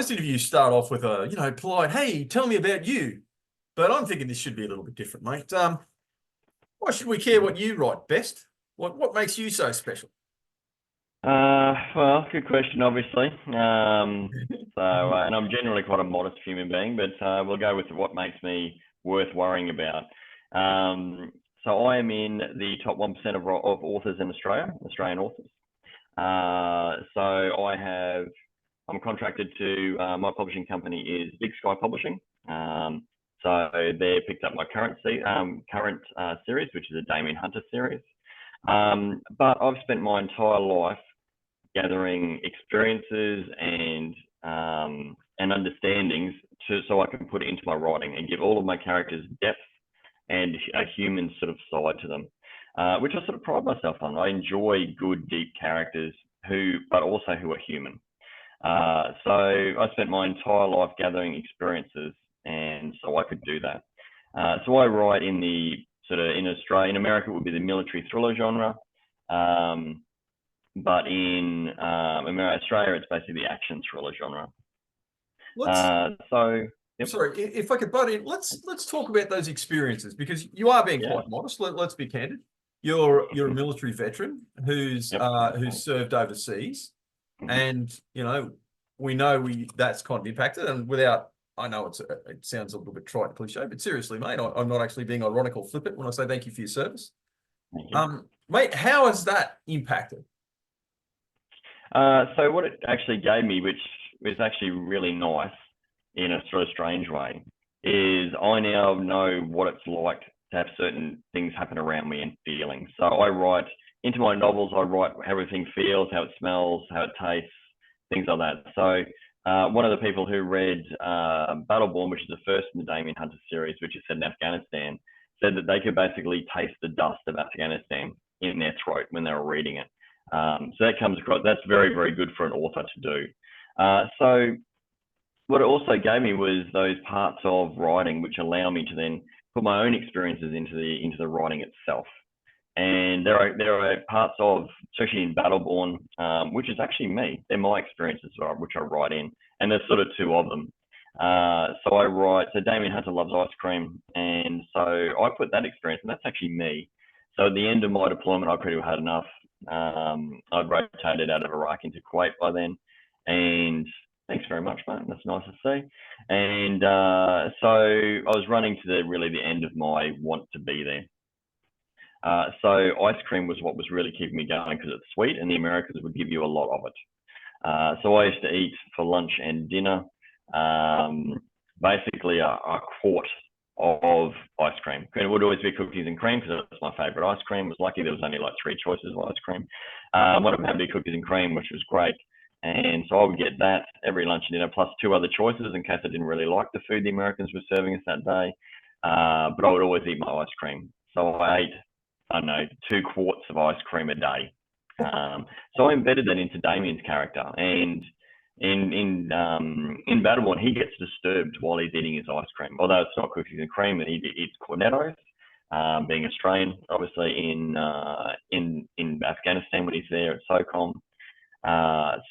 most interviews start off with a, polite, hey, tell me about you. But I'm thinking this should be a little bit different, mate. Why should we care what you write best? What makes you so special? Well, good question, obviously. And I'm generally quite a modest human being, but we'll go with what makes me worth worrying about. So I am in the top 1% of authors in Australia, Australian authors. I'm contracted to, my publishing company is Big Sky Publishing. So they picked up my current series, which is a Damien Hunter series. But I've spent my entire life gathering experiences and understandings so I can put it into my writing and give all of my characters depth and a human sort of side to them, which I sort of pride myself on. I enjoy good, deep characters but also who are human. So I spent my entire life gathering experiences, and so I could do that. So I write in in America it would be the military thriller genre. But in Australia, it's basically the action thriller genre. Yep. Sorry, if I could butt in, let's talk about those experiences, because you are being quite modest. Let's be candid. You're a military veteran who's served overseas, and we know that's kind of impacted. And I know it sounds a little bit trite and cliche, but seriously, mate, I'm not actually being ironic or flippant when I say thank you for your service. Thank you. Mate, how has that impacted? So what it actually gave me, which was actually really nice in a sort of strange way, is I now know what it's like to have certain things happen around me and feelings. So I write into my novels, I write how everything feels, how it smells, how it tastes, things like that. So one of the people who read Battleborn, which is the first in the Damien Hunter series, which is set in Afghanistan, said that they could basically taste the dust of Afghanistan in their throat when they were reading it. So that comes across, that's very, very good for an author to do. So what it also gave me was those parts of writing which allow me to then put my own experiences into the writing itself. And there are parts of, especially in Battleborn, which is actually me. They're my experiences which I write in, and there's sort of two of them. So Damien Hunter loves ice cream, and so I put that experience, and that's actually me. So at the end of my deployment, I pretty well had enough. I'd rotated out of Iraq into Kuwait by then, and thanks very much, mate. That's nice to see. And so I was running to the end of my want to be there. So ice cream was what was really keeping me going, because it's sweet, and the Americans would give you a lot of it. So I used to eat for lunch and dinner basically a quart of ice cream. It would always be cookies and cream, because that's my favorite ice cream. I was lucky there was only like 3 choices of ice cream. One of them had to be cookies and cream, which was great. And so I would get that every lunch and dinner, plus 2 other choices in case I didn't really like the food the Americans were serving us that day. But I would always eat my ice cream. So I ate, 2 quarts of ice cream a day. So I embedded that into Damien's character. And in Battleborn, he gets disturbed while he's eating his ice cream. Although it's not cookies and cream, and he eats cornettos. Being Australian, obviously in Afghanistan when he's there at SOCOM.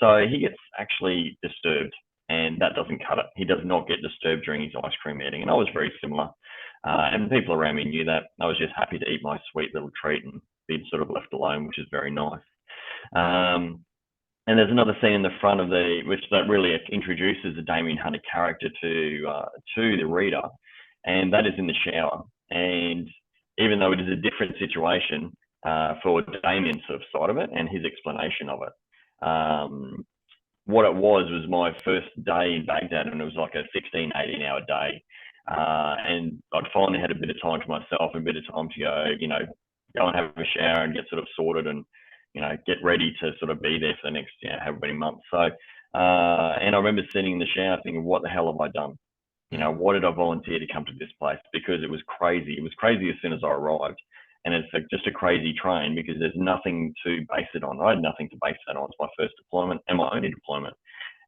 So he gets actually disturbed, and that doesn't cut it. He does not get disturbed during his ice cream eating, and I was very similar. And people around me knew that. I was just happy to eat my sweet little treat and be sort of left alone, which is very nice. And there's another scene in the front of which really introduces the Damien Hunter character to the reader, and that is in the shower. And even though it is a different situation for Damien's sort of side of it and his explanation of it, what it was my first day in Baghdad, and it was like a 16, 18-hour day. And I'd finally had a bit of time to myself, a bit of time to go and have a shower and get sort of sorted and, get ready to sort of be there for the next, however many months. So, and I remember sitting in the shower thinking, what the hell have I done? Why did I volunteer to come to this place? Because it was crazy. It was crazy as soon as I arrived. And it's just a crazy train, because there's nothing to base it on. I had nothing to base that on. It's my first deployment and my only deployment.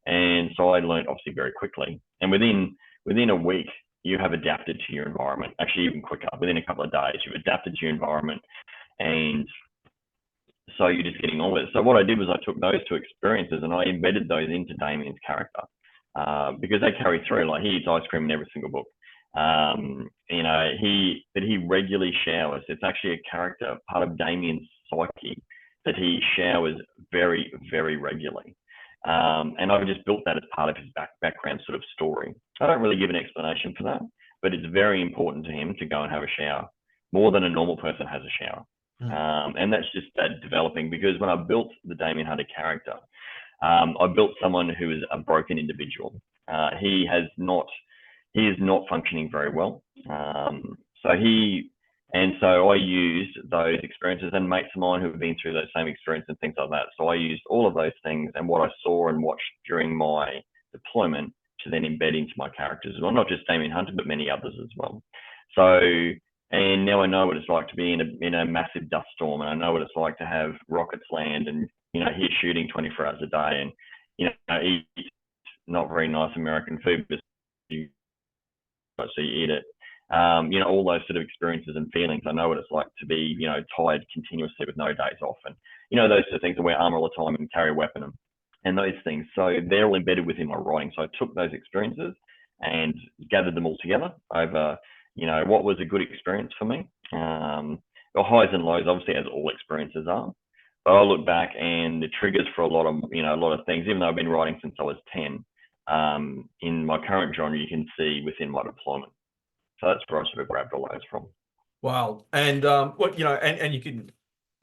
And so I learned obviously very quickly. And within a week, you have adapted to your environment. Actually, even quicker. Within a couple of days, you've adapted to your environment. And so you're just getting on with it. So what I did was I took those 2 experiences and I embedded those into Damien's character. because they carry through. Like, he eats ice cream in every single book. You know, but he regularly showers. It's actually a character, part of Damien's psyche, that he showers very, very regularly. And I've just built that as part of his background sort of story. I don't really give an explanation for that, but it's very important to him to go and have a shower, more than a normal person has a shower. And that's just that developing, because when I built the Damien Hunter character, I built someone who is a broken individual. He is not functioning very well. So I used those experiences, and mates of mine who have been through those same experiences and things like that. So I used all of those things and what I saw and watched during my deployment to then embed into my characters as well, not just Damien Hunter, but many others as well. So, and now I know what it's like to be in a massive dust storm, and I know what it's like to have rockets land, and, you know, he's shooting 24 hours a day, and, you know, eat not very nice American food, but you eat it. You know, all those sort of experiences and feelings. I know what it's like to be, you know, tired continuously with no days off, and, you know, those sort of things, to wear armor all the time and carry a weapon and those things. So they're all embedded within my writing. So I took those experiences and gathered them all together over, you know, what was a good experience for me. The highs and lows, obviously, as all experiences are. But I look back, and the triggers for a lot of things, even though I've been writing since I was 10, in my current genre, you can see within my deployment. So that's where I sort of grabbed all those from. Wow. And what, you know, and you can,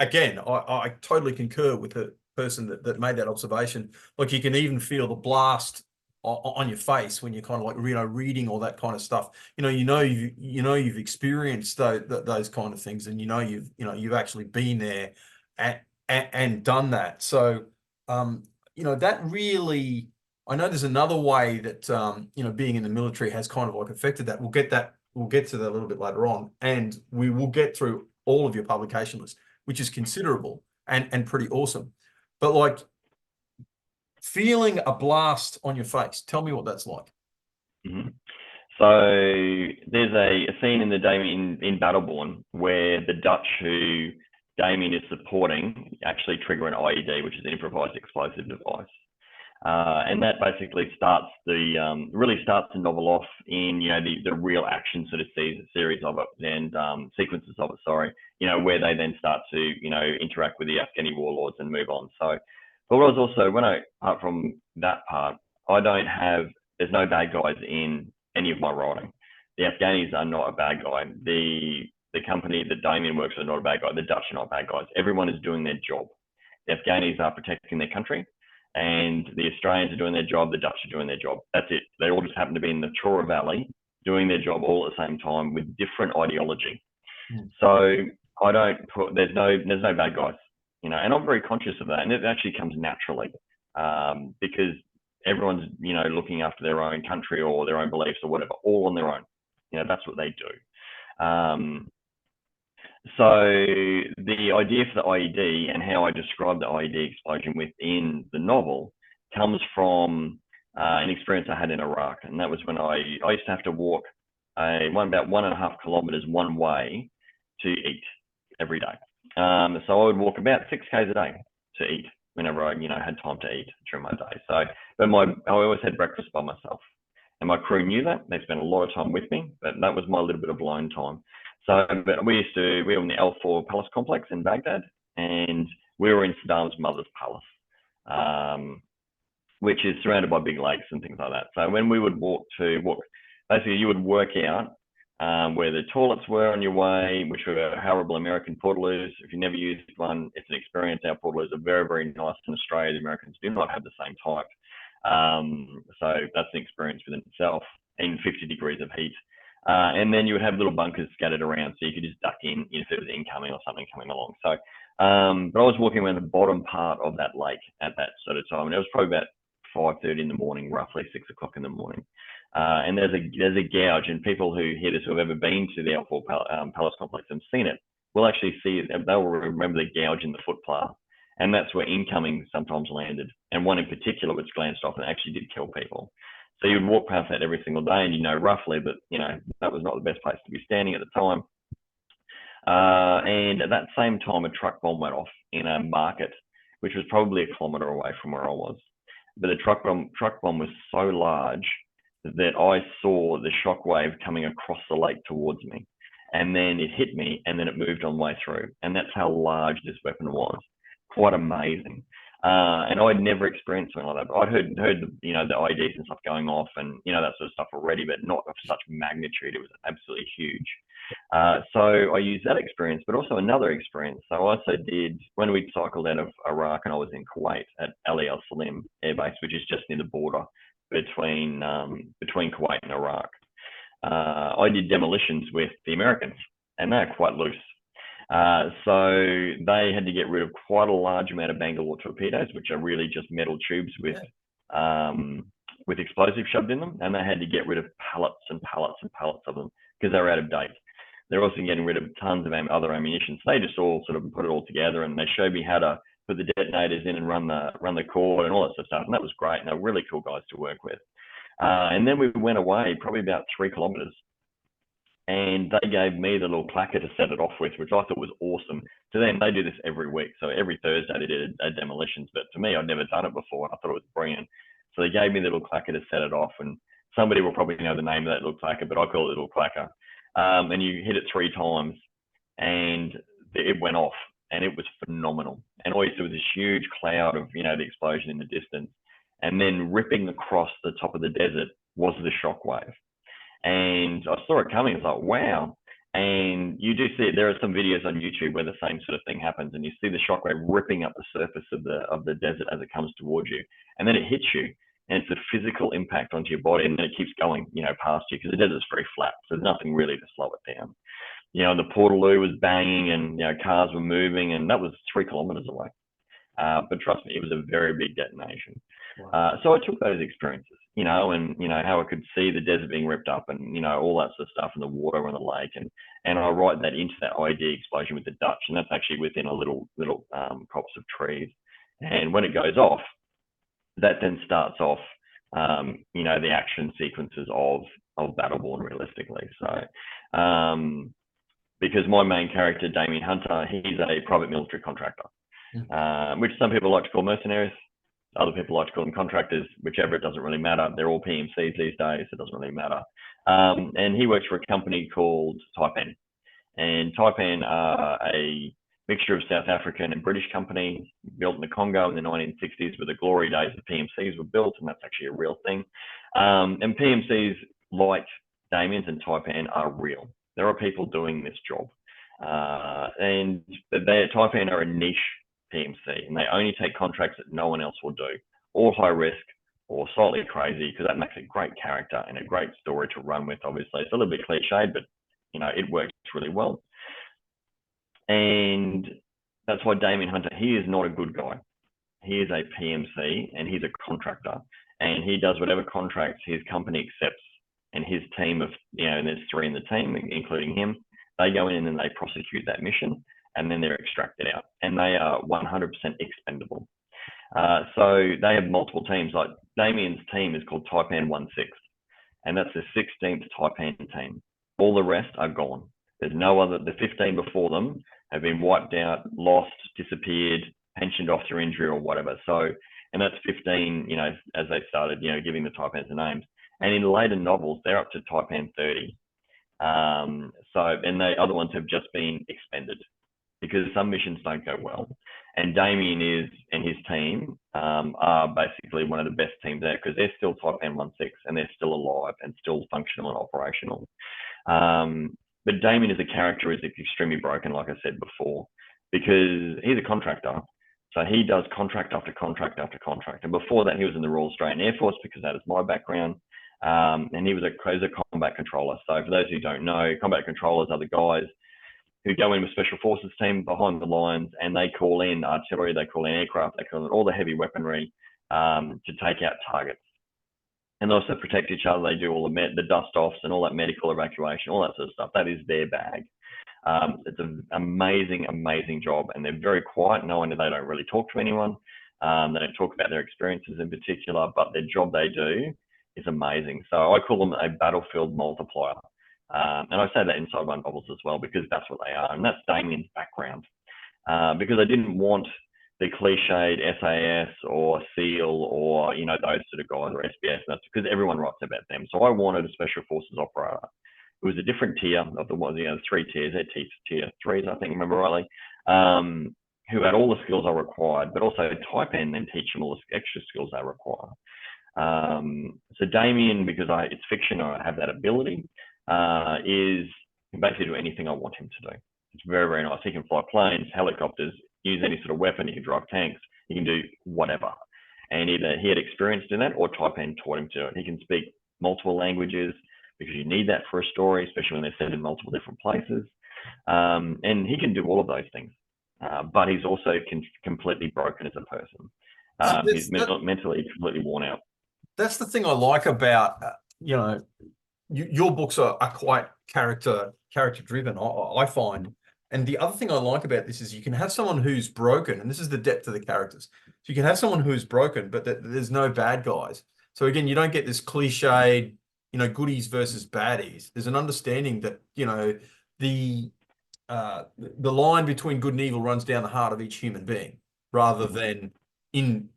again, I totally concur with the person that made that observation. Like, you can even feel the blast on your face when you're kind of like, you know, reading all that kind of stuff. You've experienced those kind of things, and you've actually been there and done that. So you know, that really, I know there's another way that you know, being in the military has kind of like affected that. We'll get to that a little bit later on, and we will get through all of your publication list, which is considerable and pretty awesome. But like, feeling a blast on your face, tell me what that's like. So there's a scene in the Damien in Battleborn where the Dutch who Damien is supporting actually trigger an IED, which is an improvised explosive device. And that basically really starts the novel off in, you know, the real action sort of series of it, and sequences of it, sorry, you know, where they then start to, you know, interact with the Afghani warlords and move on. So, but what I was also, apart from that part, there's no bad guys in any of my writing. The Afghanis are not a bad guy. The company that Damien works with are not a bad guy. The Dutch are not bad guys. Everyone is doing their job. The Afghanis are protecting their country, and the Australians are doing their job. The Dutch are doing their job. That's it. They all just happen to be in the Chora Valley doing their job all at the same time with different ideology. So there's no bad guys, you know, and I'm very conscious of that, and it actually comes naturally because everyone's, you know, looking after their own country or their own beliefs or whatever, all on their own. You know, that's what they do. So the idea for the IED and how I describe the IED explosion within the novel comes from an experience I had in Iraq, and that was when I used to have to walk about 1.5 kilometers one way to eat every day. So I would walk about 6 k's a day to eat whenever I, you know, had time to eat during my day. So, but I always had breakfast by myself, and my crew knew that. They spent a lot of time with me, but that was my little bit of alone time. So, but we were in the L4 Palace complex in Baghdad, and we were in Saddam's mother's palace, which is surrounded by big lakes and things like that. So when we would walk, basically you would work out where the toilets were on your way, which were horrible American portaloos. If you never used one, it's an experience. Our portaloos are very, very nice in Australia. The Americans do not have the same type. So that's an experience within itself in 50 degrees of heat. And then you would have little bunkers scattered around, so you could just duck in if it was incoming or something coming along. So, but I was walking around the bottom part of that lake at that sort of time, and it was probably about 5:30 in the morning, roughly 6 o'clock in the morning. And there's a gouge, and people who hear this, who have ever been to the L4 Palace complex and seen it, will actually see it. They will remember the gouge in the footpath, and that's where incoming sometimes landed. And one in particular, which glanced off and actually did kill people. So you'd walk past that every single day, and you know roughly, but you know that was not the best place to be standing at the time. And at that same time, a truck bomb went off in a market, which was probably 1 kilometre away from where I was. But the truck bomb was so large that I saw the shockwave coming across the lake towards me, and then it hit me, and then it moved on the way through. And that's how large this weapon was. Quite amazing. And I'd never experienced something like that. I'd heard the, you know, the IEDs and stuff going off, and you know, that sort of stuff already, but not of such magnitude. It was absolutely huge. So I used that experience, but also another experience. So I also did, when we cycled out of Iraq and I was in Kuwait at Ali Al Salim Air Base, which is just near the border between Kuwait and Iraq. I did demolitions with the Americans, and they're quite loose. So they had to get rid of quite a large amount of Bangalore torpedoes, which are really just metal tubes with explosives shoved in them, and they had to get rid of pallets and pallets and pallets of them because they were out of date. They're also getting rid of tons of other ammunition. So they just all sort of put it all together, and they showed me how to put the detonators in and run the cord and all that sort of stuff. And that was great. And they're really cool guys to work with. And then we went away probably about 3 kilometers, and they gave me the little clacker to set it off with, which I thought was awesome. To them, they do this every week. So every Thursday they did demolitions, but to me, I'd never done it before, and I thought it was brilliant. So they gave me the little clacker to set it off, and somebody will probably know the name of that little clacker, but I call it little clacker. And you hit it 3 times, and it went off, and it was phenomenal. And all you saw was this huge cloud of, you know, the explosion in the distance, and then ripping across the top of the desert was the shockwave. And I saw it coming. It's like, wow. And you do see it. There are some videos on YouTube where the same sort of thing happens, and you see the shockwave ripping up the surface of the desert as it comes towards you, and then it hits you, and it's a physical impact onto your body, and then it keeps going, you know, past you, because the desert's very flat, so there's nothing really to slow it down. You know, the Portaloo was banging, and you know, cars were moving, and that was 3 kilometers away. But trust me, it was a very big detonation. Wow. So I took those experiences, you know, and you know how I could see the desert being ripped up, and you know, all that sort of stuff, and the water on the lake, and I write that into that IED explosion with the Dutch, and that's actually within a little copse of trees. And when it goes off, that then starts off, you know, the action sequences of Battleborn, realistically. So, because my main character, Damien Hunter, he's a private military contractor, which some people like to call mercenaries. Other people like to call them contractors, whichever, it doesn't really matter. They're all PMCs these days, it doesn't really matter. And he works for a company called Taipan. And Taipan are a mixture of South African and British company, built in the Congo in the 1960s, where the glory days of PMCs were built, and that's actually a real thing. And PMCs like Damien's and Taipan are real. There are people doing this job. And Taipan are a niche PMC, and they only take contracts that no one else will do, or high risk, or slightly crazy, because that makes a great character and a great story to run with. Obviously, it's a little bit cliched, but you know, it works really well. And that's why Damien Hunter, he is not a good guy. He is a PMC, and he's a contractor, and he does whatever contracts his company accepts. And his team of, you know, and there's 3 in the team, including him, they go in and then they prosecute that mission, and then they're extracted out, and they are 100% expendable. So they have multiple teams. Like Damien's team is called Taipan 16, and that's the 16th Taipan team. All the rest are gone. There's no other. The 15 before them have been wiped out, lost, disappeared, pensioned off through injury or whatever. So, and that's 15, you know, as they started, you know, giving the Taipans the names. And in later novels, they're up to Taipan 30. So, and the other ones have just been expended, because some missions don't go well. And Damien and his team are basically one of the best teams there, because they're still Taipan 16, and they're still alive and still functional and operational. But Damien as a character is extremely broken, like I said before, because he's a contractor. So he does contract after contract after contract. And before that, he was in the Royal Australian Air Force, because that is my background. And he was a combat controller. So for those who don't know, combat controllers are the guys who go in with special forces team behind the lines, and they call in artillery, they call in aircraft, they call in all the heavy weaponry to take out targets. And they also protect each other. They do all the dust offs and all that medical evacuation, all that sort of stuff. That is their bag. It's an amazing, amazing job, and they're very quiet. No wonder they don't really talk to anyone. They don't talk about their experiences in particular, but their job they do is amazing. So I call them a battlefield multiplier. And I say that inside my novels as well, because that's what they are. And that's Damien's background. Because I didn't want the cliched SAS or SEAL or, you know, those sort of guys, or SBS, and that's because everyone writes about them. So I wanted a special forces operator. It was a different tier of the ones, you know, 3 tiers. They're tier 3s, I think, remember rightly, who had all the skills I required, but also type in and teach them all the extra skills they require. So Damien, because it's fiction, I have that ability, is can basically do anything I want him to do. It's very, very nice. He can fly planes, helicopters, use any sort of weapon. He can drive tanks. He can do whatever. And either he had experience in that or Taipan taught him to do it. He can speak multiple languages because you need that for a story, especially when they're set in multiple different places. And he can do all of those things. But he's also completely broken as a person. He's mentally completely worn out. That's the thing I like about, you know, your books are quite character driven, I find. And the other thing I like about this is you can have someone who's broken, and this is the depth of the characters. So you can have someone who's broken, but there's no bad guys. So again, you don't get this cliched, you know, goodies versus baddies. There's an understanding that, you know, the line between good and evil runs down the heart of each human being, rather than in,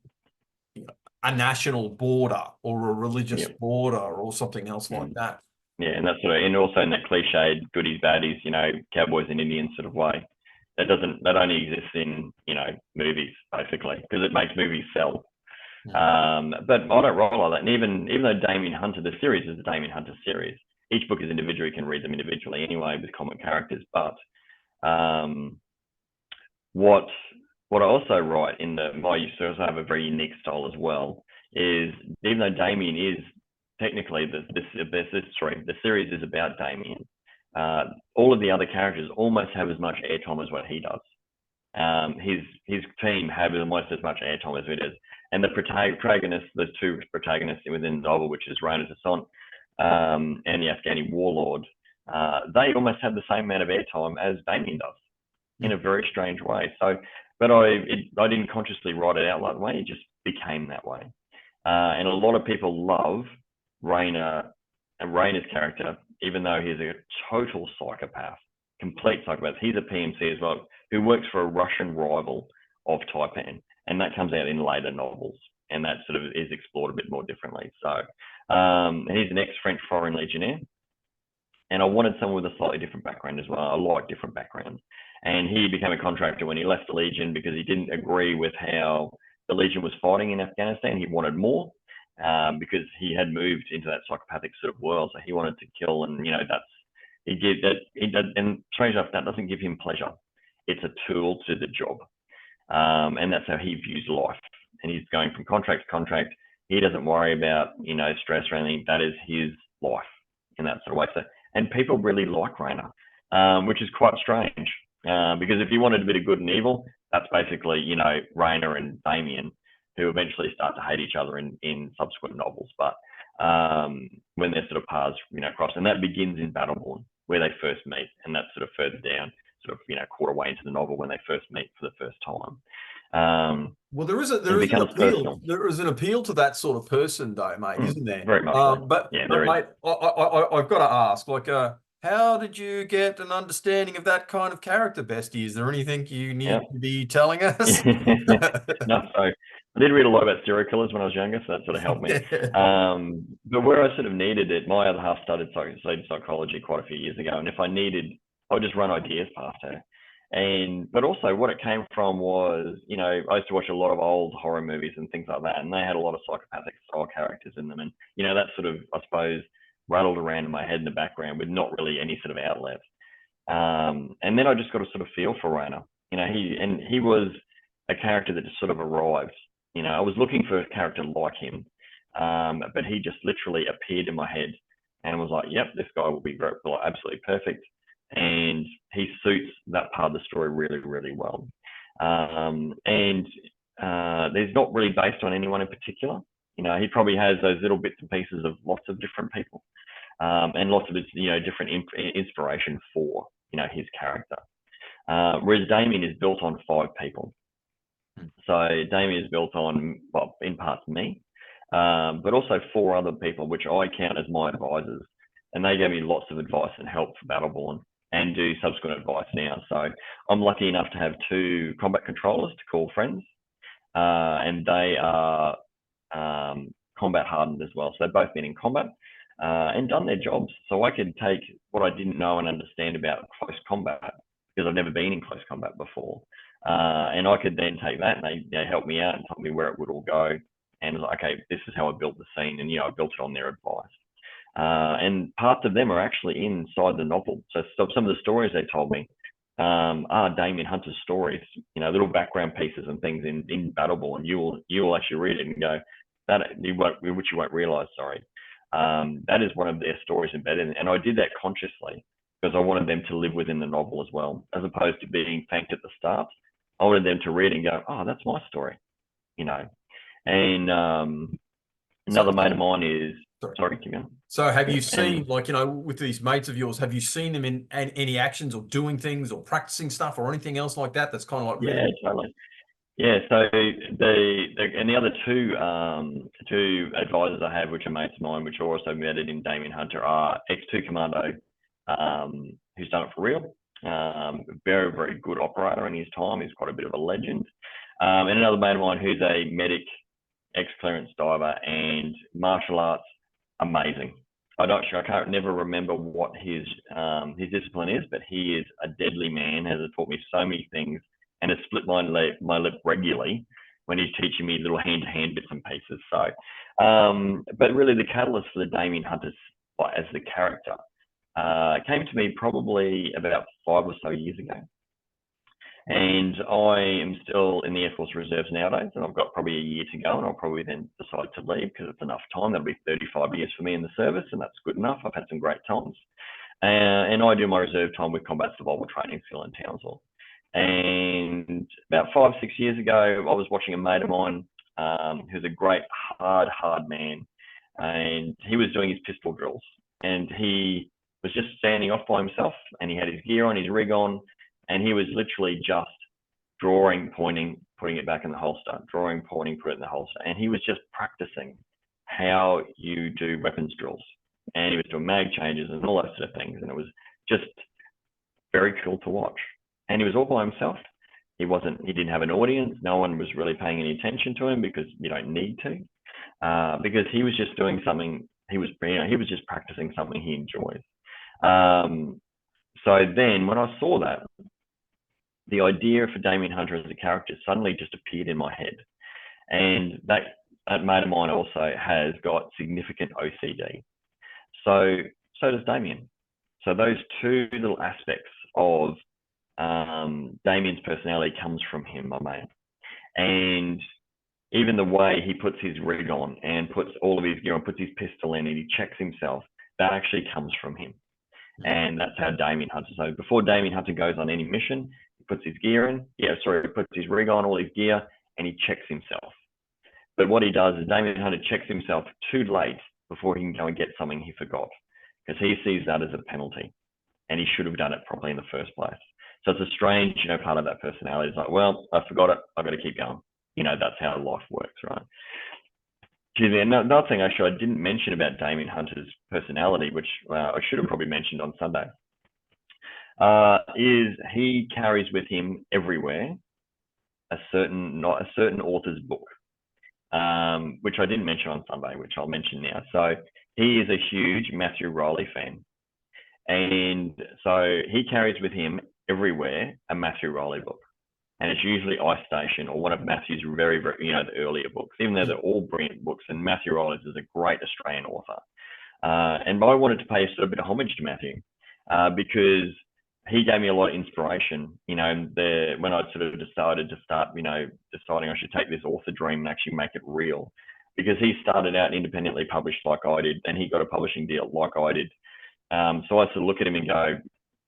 you know, a national border or a religious border or something else like that. Yeah, and that's sort of, and also in that cliched goodies baddies, you know, cowboys and Indians sort of way. That only exists in, you know, movies basically, because it makes movies sell. But I don't roll like that. And even though Damien Hunter, the series is the Damien Hunter series, each book is individual. You can read them individually anyway with common characters. But what I also write in my also have a very unique style as well, is even though Damien is technically the series is about Damien, all of the other characters almost have as much airtime as what he does. His team have almost as much airtime as it is. And the protagonists, the two protagonists within the novel, which is Rainer Sassant and the Afghani warlord, they almost have the same amount of airtime as Damien does, in a very strange way. So, but I didn't consciously write it out like that way. It just became that way. And a lot of people love Rainer and Rainer's character, even though he's a total psychopath, complete psychopath. He's a PMC as well, who works for a Russian rival of Taipan, and that comes out in later novels, and that sort of is explored a bit more differently. So he's an ex-French foreign legionnaire, and I wanted someone with a slightly different background as well. I like different backgrounds. And he became a contractor when he left the Legion because he didn't agree with how the Legion was fighting in Afghanistan. He wanted more. Because he had moved into that psychopathic sort of world, so he wanted to kill, and you know and strange enough, that doesn't give him pleasure. It's a tool to the job, and that's how he views life. And he's going from contract to contract. He doesn't worry about, you know, stress or anything. That is his life in that sort of way. So, and people really like Rainer, which is quite strange, because if you wanted a bit of good and evil, that's basically, you know, Rainer and Damien, who eventually start to hate each other in subsequent novels. But when their sort of paths, you know, cross, and that begins in Battleborn, where they first meet, and that's sort of further down, sort of, you know, quarter way into the novel when they first meet for the first time. Well, there is an appeal to that sort of person, though, mate, isn't there? Very much. But mate, I've got to ask, like, how did you get an understanding of that kind of character, Bestie? Is there anything you need to be telling us? No, so I did read a lot about serial killers when I was younger, so that sort of helped me. But where I sort of needed it, my other half studied psychology quite a few years ago, and if I needed, I would just run ideas past her. But also what it came from was, you know, I used to watch a lot of old horror movies and things like that, and they had a lot of psychopathic style characters in them, and you know, that sort of, I suppose, rattled around in my head in the background with not really any sort of outlet. And then I just got a sort of feel for Rainer. You know, he was a character that just sort of arrived. You know, I was looking for a character like him, but he just literally appeared in my head and was like, yep, this guy will be absolutely perfect. And he suits that part of the story really, really well. There's not really based on anyone in particular. You know, he probably has those little bits and pieces of lots of different people, and lots of, you know, different inspiration for, you know, his character. Whereas Damien is built on 5 people. So Damien is built on, well, in part me, but also 4 other people, which I count as my advisors. And they gave me lots of advice and help for Battleborn, and do subsequent advice now. So I'm lucky enough to have 2 combat controllers to call friends, and they are combat hardened as well. So they've both been in combat and done their jobs. So I could take what I didn't know and understand about close combat, because I've never been in close combat before. And I could then take that, and they helped me out and told me where it would all go. And it was like, okay, this is how I built the scene. And, I built it on their advice. And parts of them are actually inside the novel. So some of the stories they told me are Damien Hunter's stories, little background pieces and things in Battleborn. You will actually read it and go, which you won't realize, sorry. That is one of their stories embedded in, and I did that consciously because I wanted them to live within the novel as well, as opposed to being thanked at the start. I wanted them to read and go, oh, that's my story, And another mate of mine is, sorry, keep going. So have you seen, with these mates of yours, have you seen them in any actions or doing things or practicing stuff or anything else like that? That's kind of like really... Yeah, totally. Yeah, so the other two advisors I have, which are mates of mine, which are also embedded in Damien Hunter, are X2 Commando, who's done it for real. Very, very good operator in his time. He's quite a bit of a legend. And another mate of mine who's a medic, ex-clearance diver, and martial arts, amazing. I'm not sure. I can't never remember what his discipline is, but he is a deadly man. Has taught me so many things, and has split my lip regularly when he's teaching me little hand-to-hand bits and pieces. So, but really the catalyst for the Damien Hunter as the character came to me probably about 5 or so years ago. And I am still in the Air Force Reserves nowadays, and I've got probably a year to go, and I'll probably then decide to leave because it's enough time. That'll be 35 years for me in the service, and that's good enough. I've had some great times. And I do my reserve time with Combat Survival Training still in Townsville. And about 5 or 6 years ago, I was watching a mate of mine who's a great, hard man. And he was doing his pistol drills. And he was just standing off by himself, and he had his gear on, his rig on, and he was literally just drawing, pointing, putting it back in the holster, drawing, pointing, put it in the holster. And he was just practicing how you do weapons drills. And he was doing mag changes and all those sort of things. And it was just very cool to watch. And he was all by himself. He didn't have an audience. No one was really paying any attention to him because you don't need to, because he was just doing something. He was just practicing something he enjoys. So then when I saw that, the idea for Damien Hunter as a character suddenly just appeared in my head. And that mate of mine also has got significant OCD. So does Damien. So those two little aspects of Damien's personality comes from him, my mate. And even the way he puts his rig on and puts all of his gear on, puts his pistol in, and he checks himself, that actually comes from him. And that's how Damien Hunter. So before Damien Hunter goes on any mission, he puts his gear in. He puts his rig on, all his gear, and he checks himself. But what he does is Damien Hunter checks himself too late before he can go and get something he forgot, because he sees that as a penalty, and he should have done it properly in the first place. So it's a strange, part of that personality. It's like, well, I forgot it. I've got to keep going. That's how life works, right? Another thing actually I didn't mention about Damien Hunter's personality, which I should have probably mentioned on Sunday, is he carries with him everywhere a certain author's book, which I didn't mention on Sunday, which I'll mention now. So he is a huge Matthew Riley fan. And so he carries with him everywhere a Matthew Riley book. And it's usually Ice Station or one of Matthew's very, very, the earlier books, even though they're all brilliant books. And Matthew Riley is a great Australian author. And I wanted to pay a sort of bit of homage to Matthew because he gave me a lot of inspiration, when I sort of decided to start, deciding I should take this author dream and actually make it real. Because he started out independently published like I did, and he got a publishing deal like I did. So I sort of look at him and go,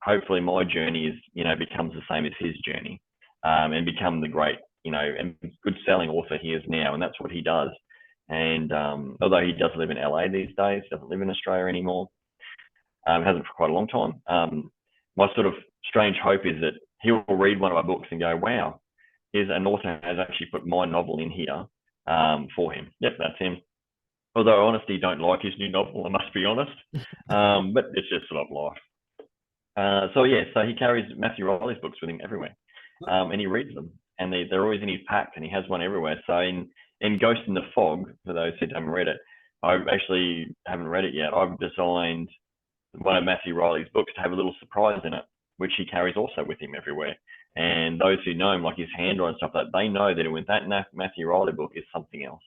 hopefully my journey is, becomes the same as his journey. And become the great, and good selling author he is now. And that's what he does. And although he does live in LA these days, doesn't live in Australia anymore, hasn't for quite a long time. My sort of strange hope is that he will read one of my books and go, wow, here's an author has actually put my novel in here for him. Yep, that's him. Although I honestly don't like his new novel, I must be honest. But it's just sort of life. So he carries Matthew Riley's books with him everywhere. And he reads them. and they're always in his pack, and he has one everywhere. So in Ghost in the Fog, for those who haven't read it, I actually haven't read it yet. I've designed one of Matthew Riley's books to have a little surprise in it, which he carries also with him everywhere. And those who know him, like his handle and stuff, that they know that with that Matthew Riley book is something else.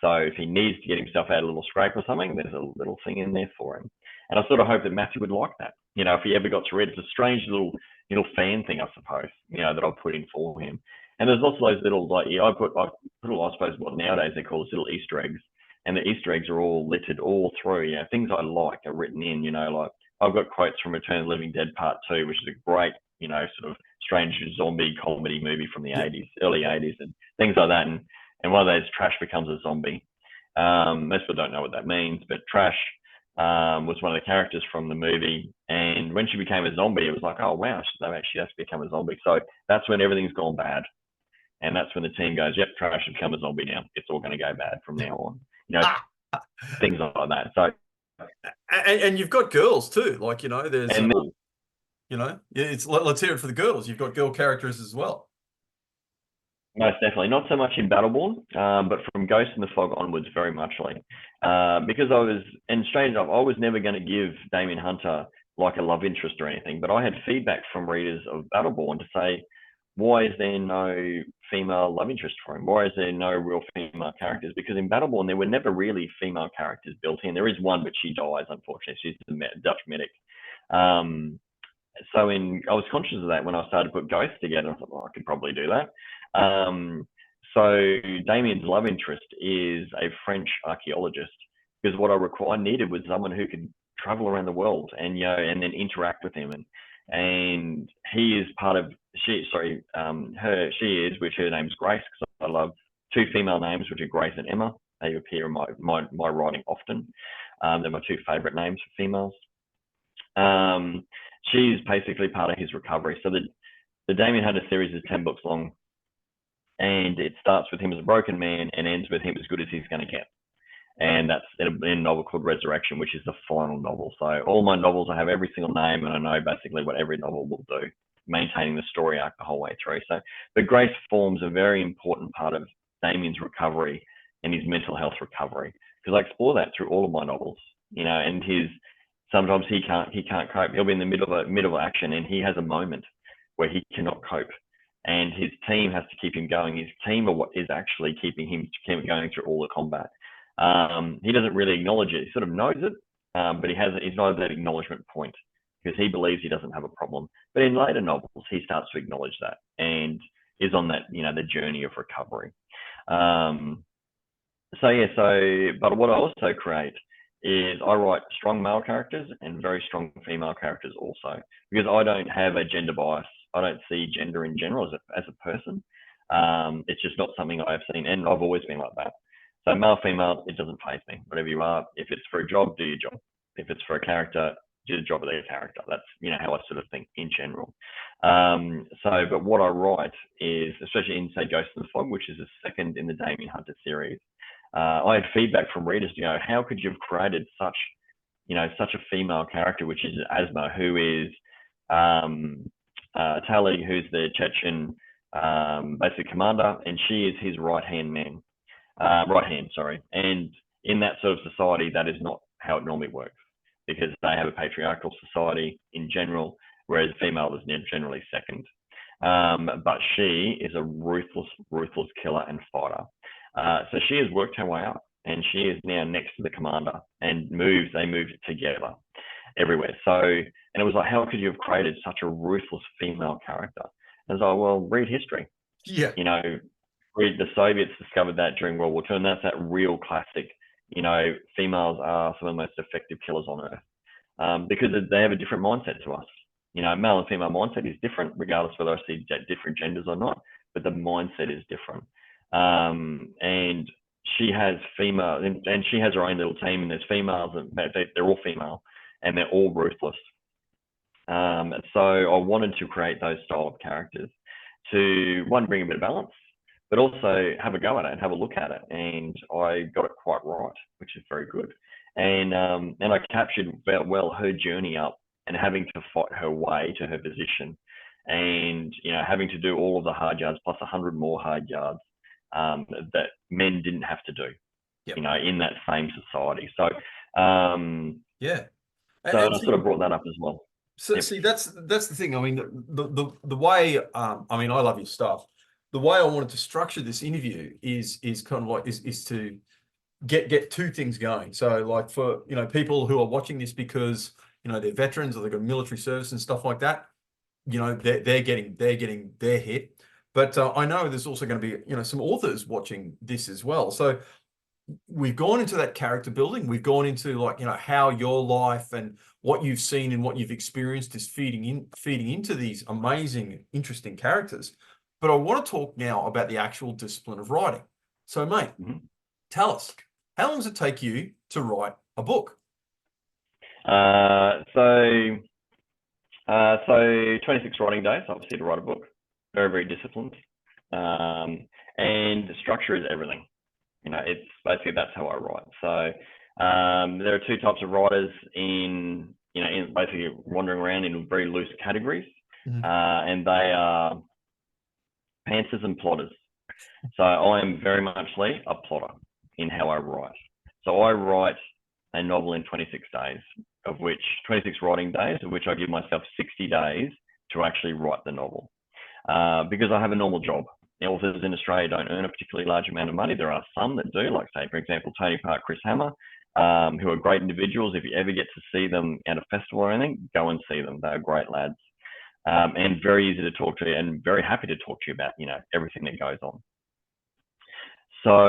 So if he needs to get himself out of a little scrape or something, there's a little thing in there for him. And I sort of hope that Matthew would like that. You know, if he ever got to read it, it's a strange little fan thing, I suppose, you know, that I'll put in for him. And there's also those little, like, I suppose what nowadays they call little Easter eggs. And the Easter eggs are all littered all through, you know, things I like are written in, you know, like I've got quotes from Return of the Living Dead Part 2, which is a great, you know, sort of strange zombie comedy movie from the 80s, early 80s, and things like that. And one of those, Trash becomes a zombie. Most people don't know what that means, but Trash was one of the characters from the movie. And when she became a zombie, it was like, oh, wow, she has become a zombie. So that's when everything's gone bad. And that's when the team goes, yep, Trash has become a zombie now. It's all going to go bad from now on. You know, things like that. So, and you've got girls too, like, you know, there's, and you know, let's hear it for the girls. You've got girl characters as well. Most definitely, not so much in Battleborn, but from Ghost in the Fog onwards, very much like, because strange enough, I was never going to give Damien Hunter like a love interest or anything, but I had feedback from readers of Battleborn to say, why is there no female love interest for him? Why is there no real female characters? Because in Battleborn, there were never really female characters built in. There is one, but she dies, unfortunately. She's the Dutch medic. So I was conscious of that when I started to put Ghosts together. I thought, well, I could probably do that. So Damien's love interest is a French archaeologist, because what I needed was someone who could travel around the world and, you know, and then interact with him. And he is part of, which her name's Grace, because I love two female names, which are Grace and Emma. They appear in my writing often. They're my two favorite names for females. She's basically part of his recovery. So the Damien Hunter series is 10 books long, and it starts with him as a broken man and ends with him as good as he's going to get. And that's in a novel called Resurrection, which is the final novel. So all my novels, I have every single name, and I know basically what every novel will do, maintaining the story arc the whole way through. So, but Grace forms a very important part of Damien's recovery and his mental health recovery, because I explore that through all of my novels, you know. And sometimes he can't cope. He'll be in the middle of action, and he has a moment where he cannot cope, and his team has to keep him going. His team are what is actually keeping him going through all the combat. He doesn't really acknowledge it. He sort of knows it, but he's not at that acknowledgement point, because he believes he doesn't have a problem. But in later novels, he starts to acknowledge that and is on that, you know, the journey of recovery. But what I also create is I write strong male characters and very strong female characters also, because I don't have a gender bias. I don't see gender in general as a person. It's just not something I've seen, and I've always been like that. So male, female, it doesn't faze me. Whatever you are, if it's for a job, do your job. If it's for a character, do the job of their character. That's, you know, how I sort of think in general. But what I write is, especially in, say, Ghost in the Fog, which is the second in the Damien Hunter series, I had feedback from readers to go, how could you have created such a female character, which is Asma, who is Tali, who's the Chechen basic commander, and she is his right hand. And in that sort of society, that is not how it normally works, because they have a patriarchal society in general, whereas female is generally second. But she is a ruthless killer and fighter. So she has worked her way up, and she is now next to the commander, and they moved together everywhere. So, and it was like, how could you have created such a ruthless female character? And I was like, well, read history. Yeah. You know, the Soviets discovered that during World War II, and that's that real classic, you know, females are some of the most effective killers on earth, because they have a different mindset to us. You know, male and female mindset is different, regardless whether I see different genders or not, but the mindset is different. And she has female, and she has her own little team, and there's females, and they're all female, and they're all ruthless. So I wanted to create those style of characters to, one, bring a bit of balance, but also have a go at it and have a look at it. And I got it quite right, which is very good. And I captured well her journey up and having to fight her way to her position. and having to do all of the hard yards plus 100 more hard yards that men didn't have to do, in that same society. So yeah, so I sort of brought that up as well. So see, that's the thing. I mean, the way I mean, I love your stuff. The way I wanted to structure this interview is kind of like is to get two things going. So like for people who are watching this because they're veterans or they've got military service and stuff like that, they're getting their hit. But I know there's also going to be some authors watching this as well. So we've gone into that character building. We've gone into like how your life and what you've seen and what you've experienced is feeding into these amazing, interesting characters. But I want to talk now about the actual discipline of writing. So, mate, tell us, how long does it take you to write a book? So 26 writing days, obviously, to write a book. Very, very disciplined. And structure is everything. It's basically, that's how I write. So there are two types of writers in basically wandering around in very loose categories. And they are pantsers and plotters. So I am very much a plotter in how I write. So I write a novel in 26 days, of which 26 writing days, of which I give myself 60 days to actually write the novel. Because I have a normal job. Authors in Australia don't earn a particularly large amount of money. There are some that do, like say, for example, Tony Park, Chris Hammer, who are great individuals. If you ever get to see them at a festival or anything, go and see them. They're great lads. And very easy to talk to and very happy to talk to you about, everything that goes on. So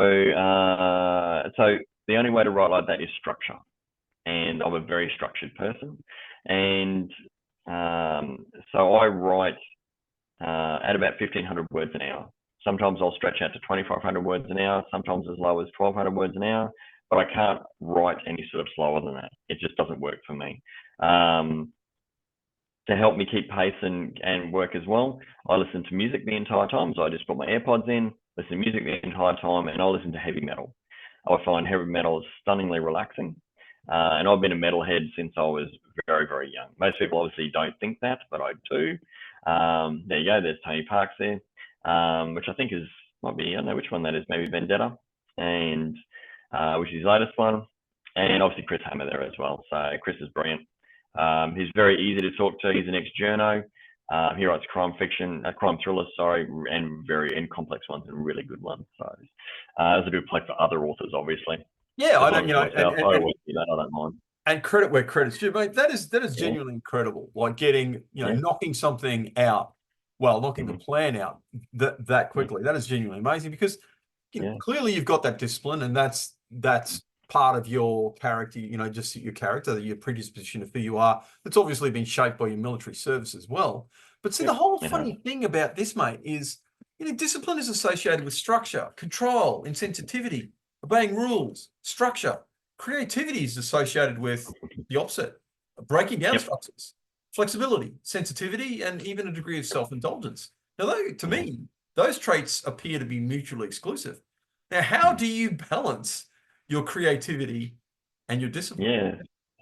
the only way to write like that is structure. And I'm a very structured person. And so I write at about 1,500 words an hour. Sometimes I'll stretch out to 2,500 words an hour, sometimes as low as 1,200 words an hour, but I can't write any sort of slower than that. It just doesn't work for me. To help me keep pace and work as well, I listen to music the entire time. So I just put my AirPods in, listen to music the entire time, and I listen to heavy metal. I find heavy metal is stunningly relaxing. And I've been a metalhead since I was very, very young. Most people obviously don't think that, but I do. There you go, there's Tony Parks there, which I think might be, I don't know which one that is, maybe Vendetta, and which is his latest one, and obviously Chris Hammer there as well. So Chris is brilliant. He's very easy to talk to. He's an ex-journo. He writes crime thrillers, and complex ones and really good ones. So there's a bit of play for other authors, obviously. Yeah, I don't, I don't mind. And credit where credit's due, mate. That is genuinely incredible. Like getting, knocking something out, knocking the plan out that quickly. That is genuinely amazing because clearly you've got that discipline, and that's part of your character. Just your character, your predisposition of who you are. That's obviously been shaped by your military service as well. But see, the whole funny thing about this, mate, is discipline is associated with structure, control, insensitivity, obeying rules, structure. Creativity is associated with the opposite, breaking down structures, flexibility, sensitivity, and even a degree of self-indulgence. Now, to me, those traits appear to be mutually exclusive. Now, how do you balance your creativity and your discipline? Yeah,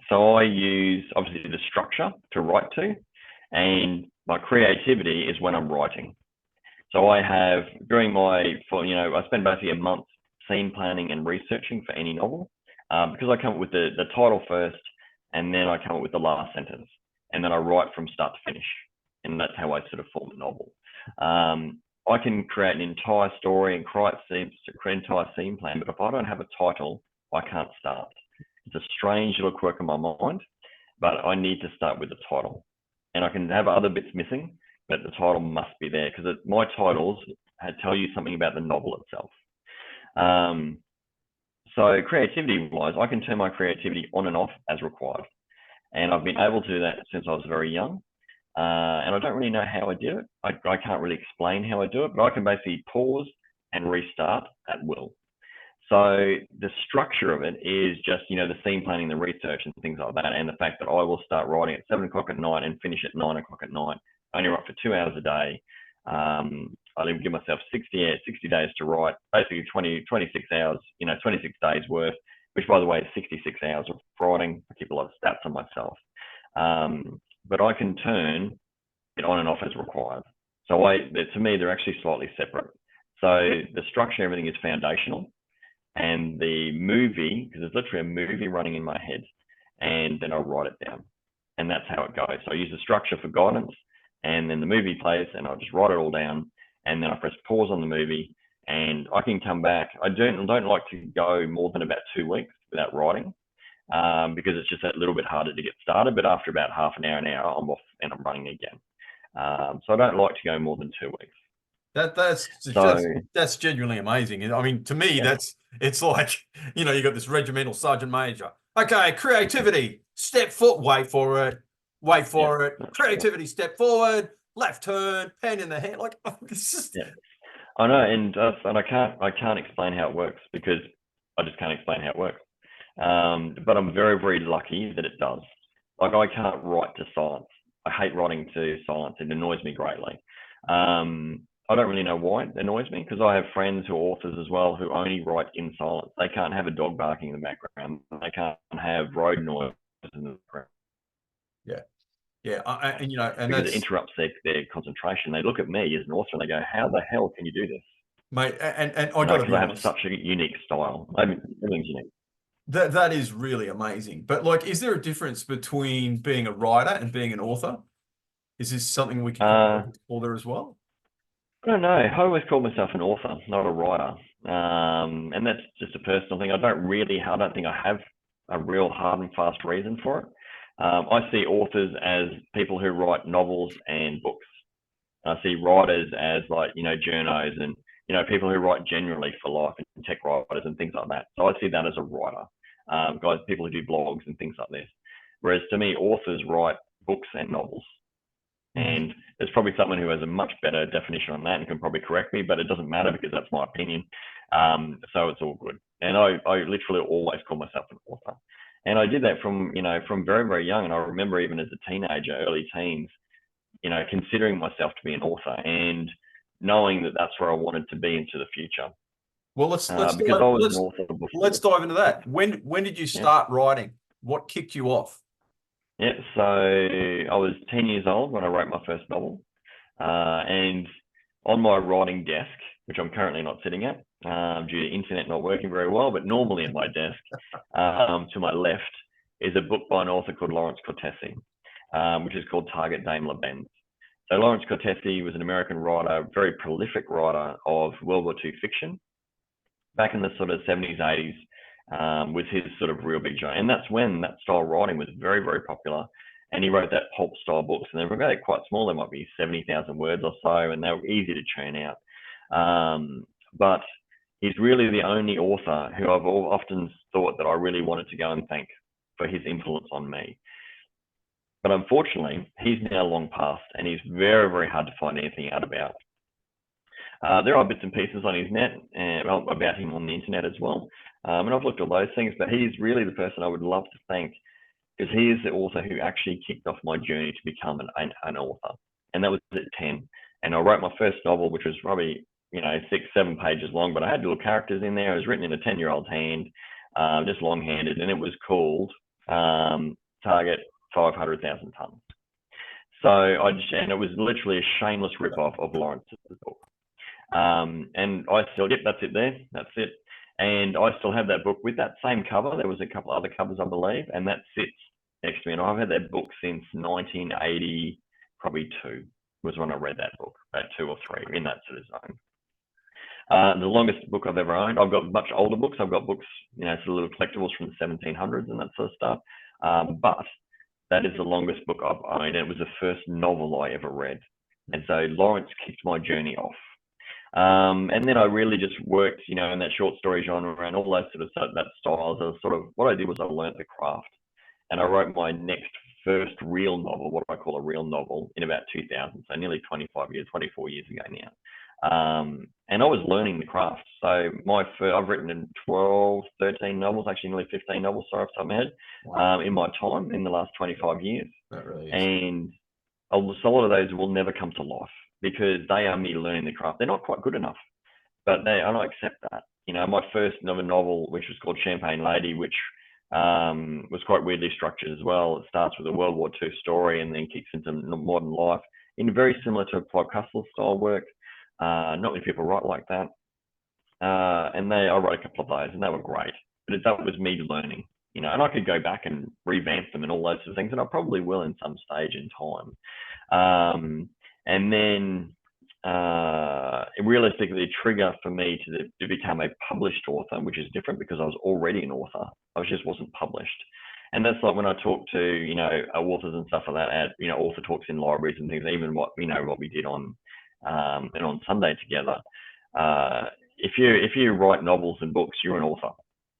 so I use, obviously, the structure to write to, and my creativity is when I'm writing. So I have, I spend basically a month scene planning and researching for any novel. Because I come up with the title first, and then I come up with the last sentence, and then I write from start to finish, and that's how I sort of form a novel. I can create an entire story and create an entire scene plan, but if I don't have a title, I can't start. It's a strange little quirk in my mind, but I need to start with the title, and I can have other bits missing, but the title must be there because my titles tell you something about the novel itself. So creativity-wise, I can turn my creativity on and off as required. And I've been able to do that since I was very young. And I don't really know how I do it. I can't really explain how I do it, but I can basically pause and restart at will. So the structure of it is just, the scene planning, the research and things like that. And the fact that I will start writing at 7 o'clock at night and finish at 9 o'clock at night. I only write for 2 hours a day. I then give myself 60 days to write, basically 26 hours, 26 days worth, which by the way is 66 hours of writing. I keep a lot of stats on myself. But I can turn on and off as required. So to me, they're actually slightly separate. So the structure, everything is foundational, and the movie, because there's literally a movie running in my head, and then I write it down, and that's how it goes. So I use the structure for guidance, and then the movie plays, and I just write it all down, and then I press pause on the movie, and I can come back. I don't like to go more than about 2 weeks without writing, because it's just a little bit harder to get started. But after about half an hour, I'm off and I'm running again. So I don't like to go more than 2 weeks. That's genuinely amazing. I mean, to me, it's like, you got this regimental sergeant major. Okay, creativity, step foot, wait for it. Creativity, step forward, left turn, pen in the hand. Like, it's just. Yeah. I know, and I can't explain how it works, because I just can't explain how it works. But I'm very, very lucky that it does. Like, I can't write to silence. I hate writing to silence. It annoys me greatly. I don't really know why it annoys me, because I have friends who are authors as well who only write in silence. They can't have a dog barking in the background. They can't have road noise in the background. Yeah, and because it interrupts their concentration. They look at me as an author and they go, "How the hell can you do this, mate?" And I got to be honest, honest, I have such a unique style. I mean, everything's unique. That is really amazing. But like, is there a difference between being a writer and being an author? Is this something we can call there as well? I don't know. I always call myself an author, not a writer. And that's just a personal thing. I don't think I have a real hard and fast reason for it. I see authors as people who write novels and books. I see writers as journos and, people who write generally for life, and tech writers and things like that. So I see that as a writer. People who do blogs and things like this. Whereas to me, authors write books and novels. And there's probably someone who has a much better definition on that and can probably correct me, but it doesn't matter because that's my opinion. So it's all good. And I literally always call myself an author. And I did that from very, very young. And I remember even as a teenager, early teens, considering myself to be an author and knowing that that's where I wanted to be into the future. Well, let's dive into that. When did you start writing? What kicked you off? Yeah, so I was 10 years old when I wrote my first novel. And on my writing desk, which I'm currently not sitting at due to internet not working very well, but normally at my desk, to my left is a book by an author called Lawrence Cortese, which is called Target Daimler Benz. So Lawrence Cortese was an American writer, very prolific writer of World War II fiction. Back in the sort of 70s, 80s, was his sort of real big joint. And that's when that style of writing was very, very popular. And he wrote that pulp style books, and they were quite small. They might be 70,000 words or so, and they were easy to churn out. But he's really the only author who I've often thought that I really wanted to go and thank for his influence on me. But unfortunately, he's now long past, and he's very, very hard to find anything out about. There are bits and pieces on his net about him on the internet as well. And I've looked at those things, but he's really the person I would love to thank, because he is the author who actually kicked off my journey to become an author. And that was at 10. And I wrote my first novel, which was probably, 6-7 pages long, but I had little characters in there. It was written in a 10-year-old hand, just long-handed, and it was called Target 500,000 Tons. So and it was literally a shameless rip-off of Lawrence's book. And I still, that's it there. That's it. And I still have that book with that same cover. There was a couple other covers, I believe, and that sits next to me. And I've had that book since 1980, probably 2 was when I read that book, about 2 or 3, in that sort of zone. The longest book I've ever owned. I've got much older books. I've got books, sort of little collectibles from the 1700s and that sort of stuff. But that is the longest book I've owned. And it was the first novel I ever read. And so Lawrence kicked my journey off. And then I really just worked, in that short story genre and all those sort of that styles. What I did was I learned the craft, and I wrote my first real novel, what I call a real novel, in about 2000, so nearly 24 years ago now. And I was learning the craft. So I've written in 12, 13 novels, actually nearly 15 novels, sorry, off the top of my head, in my time, in the last 25 years. That really is. And a lot of those will never come to life, because they are me learning the craft. They're not quite good enough, but I don't accept that. My first novel, which was called Champagne Lady, which was quite weirdly structured as well. It starts with a World War II story and then kicks into modern life. in very similar to Clive Cussell style work. Not many people write like that. And I wrote a couple of those, and they were great. But that was me learning, you know, and I could go back and revamp them and all those sort of things, and I probably will in some stage in time. And then realistically, the trigger for me to become a published author, which is different because I was already an author, I just wasn't published. And that's like when I talk to, you know, authors and stuff like that at, you know, author talks in libraries and things, even what, you know, what we did on Sunday together. If you write novels and books, you're an author.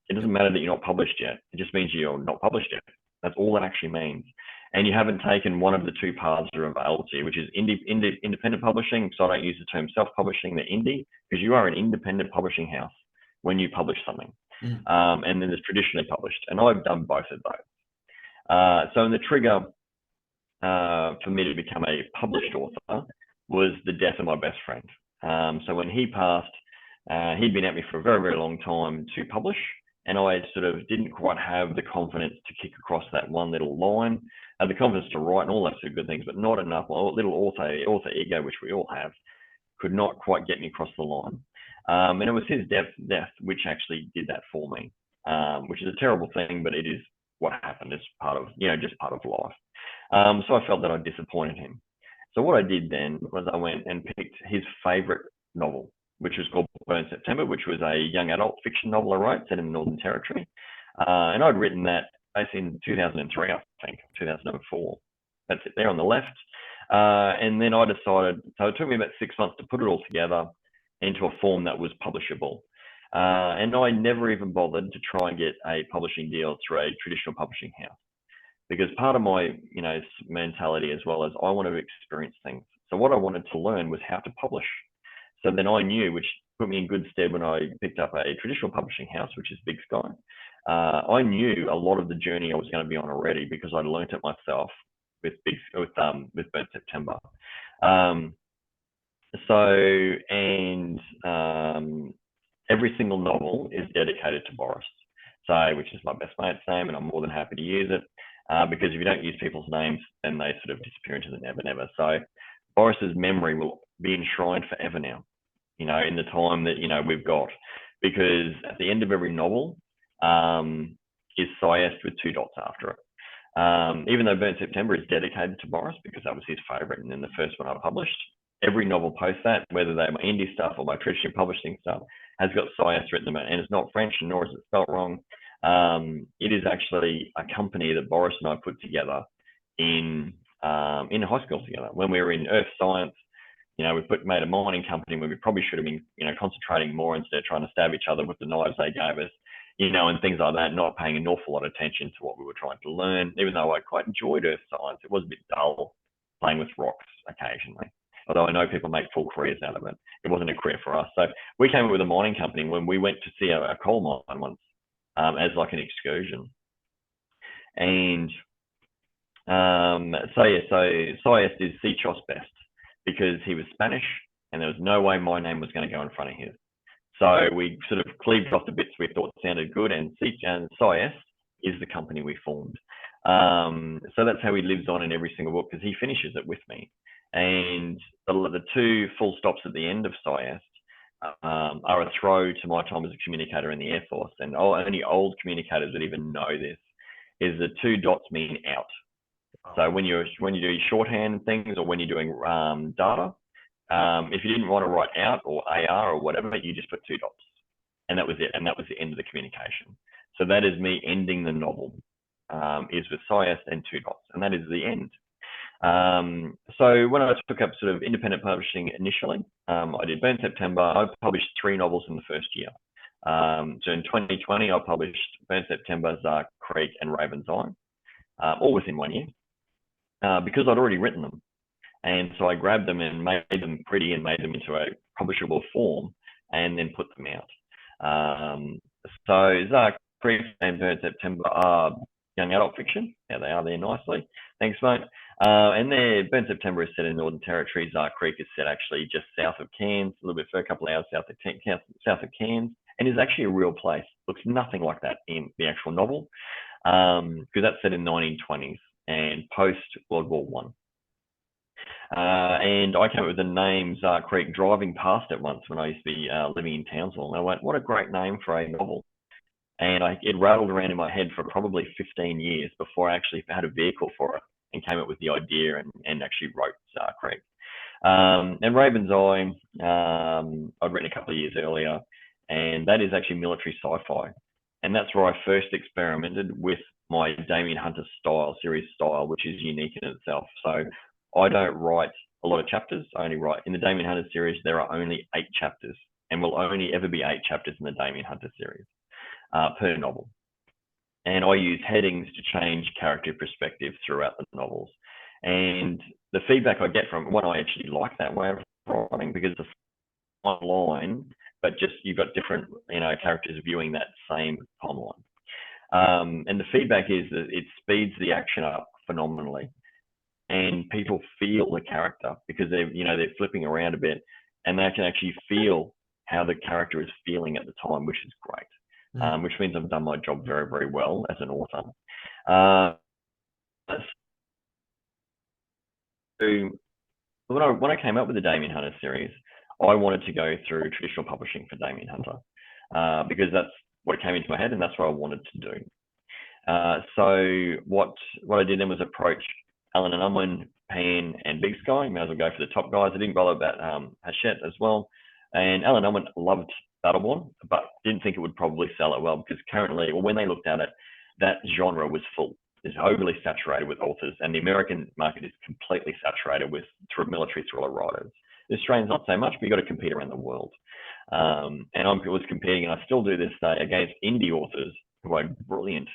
It doesn't matter that you're not published yet. It just means you're not published yet. That's all that actually means. And you haven't taken one of the two paths that are available to you, which is independent publishing. So I don't use the term self-publishing, the indie, because you are an independent publishing house when you publish something. And then there's traditionally published. And I've done both of those. So the trigger for me to become a published author was the death of my best friend. So when he passed, he'd been at me for a very, very long time to publish, and I sort of didn't quite have the confidence to kick across that one little line, the confidence to write and all that sort of good things, but not enough. A little author ego, which we all have, could not quite get me across the line. And it was his death which actually did that for me, which is a terrible thing, but it is what happened. It's part of, you know, just part of life. So I felt that I disappointed him. So what I did then was I went and picked his favorite novel, which was called Burn September, which was a young adult fiction novel I wrote set in the Northern Territory. And I'd written that basically in 2003, I think, 2004. That's it there on the left. And then I decided, so it took me about 6 months to put it all together into a form that was publishable. And I never even bothered to try and get a publishing deal through a traditional publishing house, because part of my, you know, mentality as well as I want to experience things. So what I wanted to learn was how to publish. So then I knew, which put me in good stead when I picked up a traditional publishing house, which is Big Sky. I knew a lot of the journey I was going to be on already because I'd learnt it myself with Burn September. Every single novel is dedicated to Boris, so which is my best mate's name, and I'm more than happy to use it because if you don't use people's names, then they sort of disappear into the never. So Boris's memory will be enshrined forever now, you know, in the time that, you know, we've got, because at the end of every novel is Siest with 2 dots after it. Even though Burn September is dedicated to Boris because that was his favorite and then the first one I published, every novel post that, whether they're my indie stuff or my traditional publishing stuff, has got Siest written in it, and it's not French, nor is it spelt wrong. It is actually a company that Boris and I put together in high school together when we were in earth science. You know, made a mining company where we probably should have been, you know, concentrating more instead of trying to stab each other with the knives they gave us, you know, and things like that, not paying an awful lot of attention to what we were trying to learn. Even though I quite enjoyed earth science, it was a bit dull playing with rocks occasionally. Although I know people make full careers out of it. It wasn't a career for us. So we came up with a mining company when we went to see a coal mine once as like an excursion. And so Siest is Cichos best, because he was Spanish and there was no way my name was going to go in front of his. So we sort of cleaved off the bits we thought sounded good, and Siest is the company we formed. So that's how he lives on in every single book, because he finishes it with me. And the 2 full stops at the end of Siest are a throw to my time as a communicator in the Air Force. And only old communicators would even know this, is the 2 dots mean out. So when you do shorthand things or when you're doing data, if you didn't want to write out or AR or whatever, you just put 2 dots, and that was it. And that was the end of the communication. So that is me ending the novel, is with Siest and 2 dots, and that is the end. So when I took up sort of independent publishing initially, I did Burn September. I published 3 novels in the first year. So in 2020, I published Burn September, Zark Creek, and Raven's Eye, all within 1 year. Because I'd already written them. And so I grabbed them and made them pretty and made them into a publishable form and then put them out. So Zark Creek and Burn September are young adult fiction. There they are there nicely. Thanks, mate. And Burn September is set in Northern Territory. Zark Creek is set actually just south of Cairns, a little bit for a couple of hours south of Cairns, and is actually a real place. Looks nothing like that in the actual novel, because that's set in 1920s and post World War And I came up with the name Zar Creek, driving past it once when I used to be living in Townsville. And I went, what a great name for a novel. And it rattled around in my head for probably 15 years before I actually had a vehicle for it and came up with the idea and actually wrote Zar Creek. And Raven's Eye, I'd written a couple of years earlier, and that is actually military sci-fi. And that's where I first experimented with my Damien Hunter style, series style, which is unique in itself. So I don't write a lot of chapters. I only write, in the Damien Hunter series, there are only 8 chapters, and will only ever be 8 chapters in the Damien Hunter series per novel. And I use headings to change character perspective throughout the novels. And the feedback I get from one, I actually like that way of writing because it's a fine line, but just you've got different, characters viewing that same timeline. And the feedback is that it speeds the action up phenomenally, and people feel the character because they're flipping around a bit, and they can actually feel how the character is feeling at the time, which is great. Which means I've done my job very, very well as an author. So when I came up with the Damien Hunter series, I wanted to go through traditional publishing for Damien Hunter because that's what came into my head and that's what I wanted to do. So what I did then was approach Alan and Unwin, Pan, and Big Sky. May as well go for the top guys. I didn't bother about Hachette as well. And Alan Unwin loved Battleborn, but didn't think it would probably sell it well because currently, or when they looked at it, that genre was full. Is overly saturated with authors, and the American market is completely saturated with military thriller writers. The Australians not so much, but you've got to compete around the world. And I was competing, and I still do this day, against indie authors who are brilliant.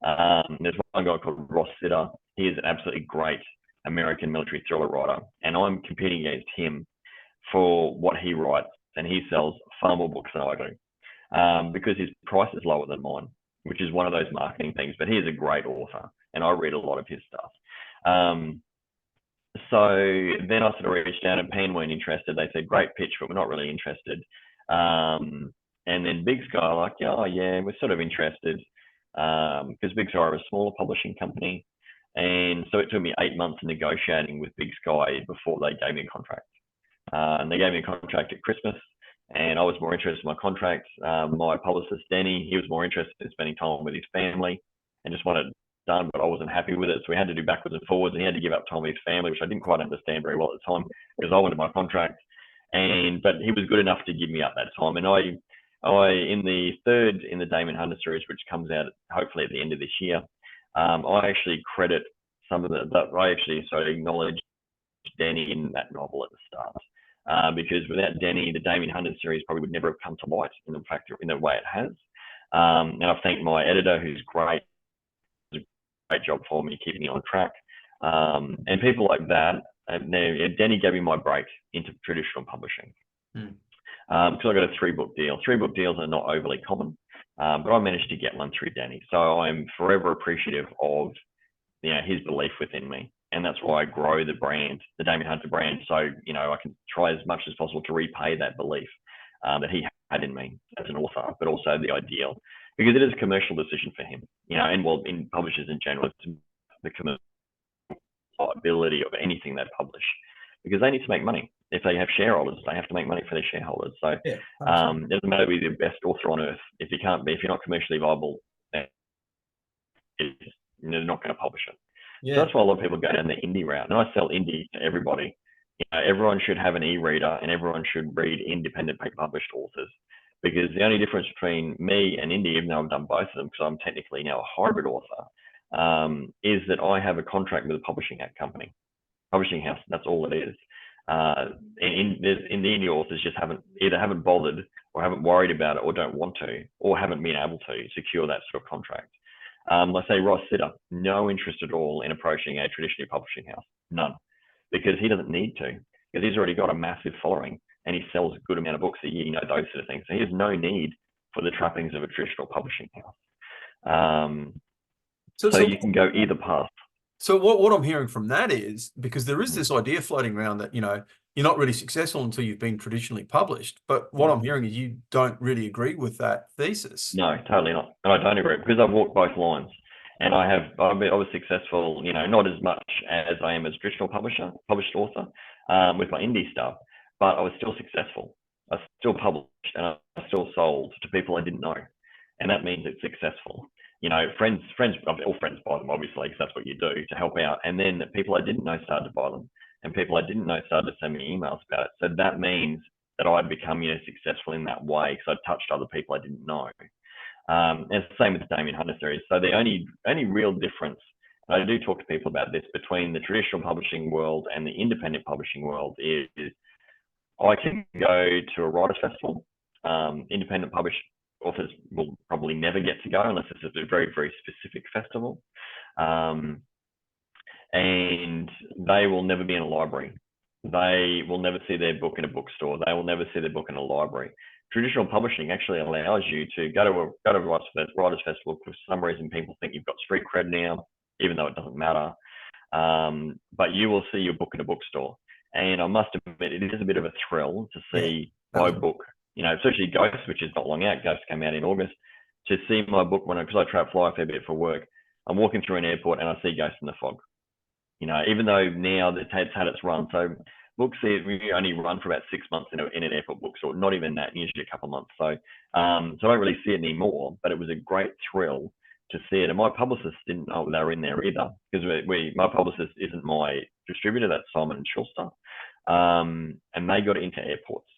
There's one guy called Ross Sitter. He is an absolutely great American military thriller writer, and I'm competing against him for what he writes, and he sells far more books than I do because his price is lower than mine, which is one of those marketing things, but he is a great author and I read a lot of his stuff. So then I sort of reached out and Pan weren't interested. They said, great pitch, but we're not really interested. And then Big Sky, like, oh yeah, we're sort of interested because Big Sky are a smaller publishing company. And so it took me 8 months of negotiating with Big Sky before they gave me a contract. And they gave me a contract at Christmas. And I was more interested in my contract. My publicist, Danny, he was more interested in spending time with his family and just wanted it done, but I wasn't happy with it. So we had to do backwards and forwards, and he had to give up time with his family, which I didn't quite understand very well at the time because I wanted my contract. But he was good enough to give me up that time. And I in the third in the Damien Hunter series, which comes out hopefully at the end of this year, I actually credit some of I actually acknowledge Danny in that novel at the start. Because without Danny, the Damien Hunter series probably would never have come to light in the way it has. And I thank my editor, who's great, does a great job for me, keeping me on track. And people like that. Danny gave me my break into traditional publishing because I got a 3-book deal. 3-book deals are not overly common, but I managed to get one through Danny. So I'm forever appreciative of his belief within me. And that's why I grow the brand, the Damien Hunter brand. So, I can try as much as possible to repay that belief that he had in me as an author, but also the ideal, because it is a commercial decision for him, and well, in publishers in general, it's the commercial viability of anything they publish, because they need to make money. If they have shareholders, they have to make money for their shareholders. So it doesn't matter to be the best author on earth. If you're not commercially viable, they're not going to publish it. Yeah. So that's why a lot of people go down the indie route. And I sell indie to everybody. Everyone should have an e-reader and everyone should read independent published authors, because the only difference between me and indie, even though I've done both of them because I'm technically now a hybrid author, is that I have a contract with a publishing house. That's all it is. In the indie authors just haven't bothered or haven't worried about it or don't want to or haven't been able to secure that sort of contract. Let's say Ross Sitter, no interest at all in approaching a traditional publishing house, none, because he doesn't need to, because he's already got a massive following and he sells a good amount of books a year, those sort of things. So he has no need for the trappings of a traditional publishing house. So you can go either path. So what I'm hearing from that is, because there is this idea floating around that, you're not really successful until you've been traditionally published. But what I'm hearing is you don't really agree with that thesis. No, totally not. And I don't agree, because I've walked both lines. And I was successful, you know, not as much as I am as traditional published author with my indie stuff, but I was still successful. I still published and I still sold to people I didn't know. And that means it's successful. You know, friends, all friends buy them, obviously, because that's what you do to help out. And then people I didn't know started to buy them, and people I didn't know started to send me emails about it. So that means that I'd become, you know, successful in that way because I touched other people I didn't know. And it's the same with the Damien Hunter series. So the only real difference, and I do talk to people about this, between the traditional publishing world and the independent publishing world is I can go to a writers' festival. Independent published authors will probably never get to go unless it's a very, very specific festival. And they will never be in a library. They will never see their book in a bookstore. They will never see their book in a library. Traditional publishing actually allows you to go to a writers' festival. For some reason, people think you've got street cred now, even though it doesn't matter. But you will see your book in a bookstore. And I must admit, it is a bit of a thrill to see my book, you know, especially Ghost, which is not long out. Ghost came out in August. To see my book because I fly a fair bit for work. I'm walking through an airport and I see Ghost in the fog. You know, even though now it's had its run. So books we only run for about 6 months in an airport bookstore, not even that, usually a couple of months. So so I don't really see it anymore, but it was a great thrill to see it. And my publicist didn't know they were in there either, because my publicist isn't my distributor, that's Simon and Schuster. And they got into airports.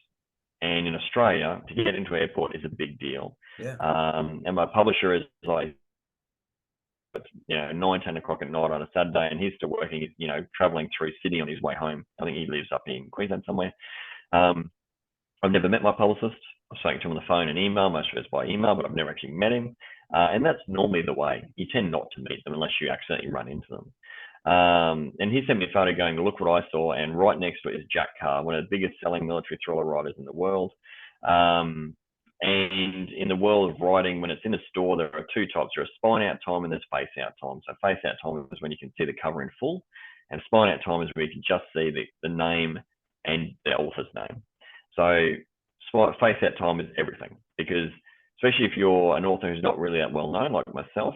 And in Australia, to get into an airport is a big deal. Yeah. And my publisher is like, you know, 9, 10 o'clock at night on a Saturday, and he's still working, you know, traveling through Sydney on his way home. I think he lives up in Queensland somewhere. I've never met my publicist. I've spoken to him on the phone and email, most of it's by email, but I've never actually met him. And that's normally the way. You tend not to meet them unless you accidentally run into them. And he sent me a photo going, look what I saw. And right next to it is Jack Carr, one of the biggest selling military thriller writers in the world. And in the world of writing, when it's in a store, there are two types. There's spine out time and there's face out time. So face out time is when you can see the cover in full. And spine out time is where you can just see the name and the author's name. So face out time is everything, because especially if you're an author who's not really that well known, like myself,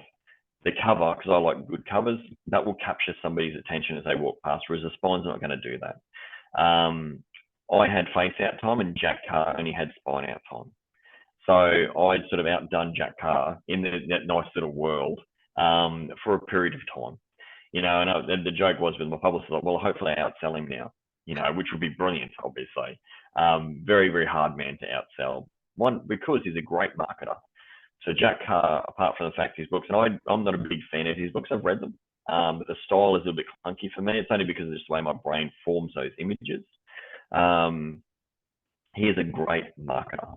the cover, because I like good covers, that will capture somebody's attention as they walk past, whereas the spine's not going to do that. I had face out time and Jack Carr only had spine out time. So I'd sort of outdone Jack Carr in that nice little world for a period of time, you know. And the joke was with my publicist, like, well, hopefully I outsell him now, you know, which would be brilliant, obviously. Very, very hard man to outsell. One, because he's a great marketer. So Jack Carr, apart from the fact his books, and I'm not a big fan of his books, I've read them, but the style is a little bit clunky for me. It's only because of just the way my brain forms those images. He is a great marketer.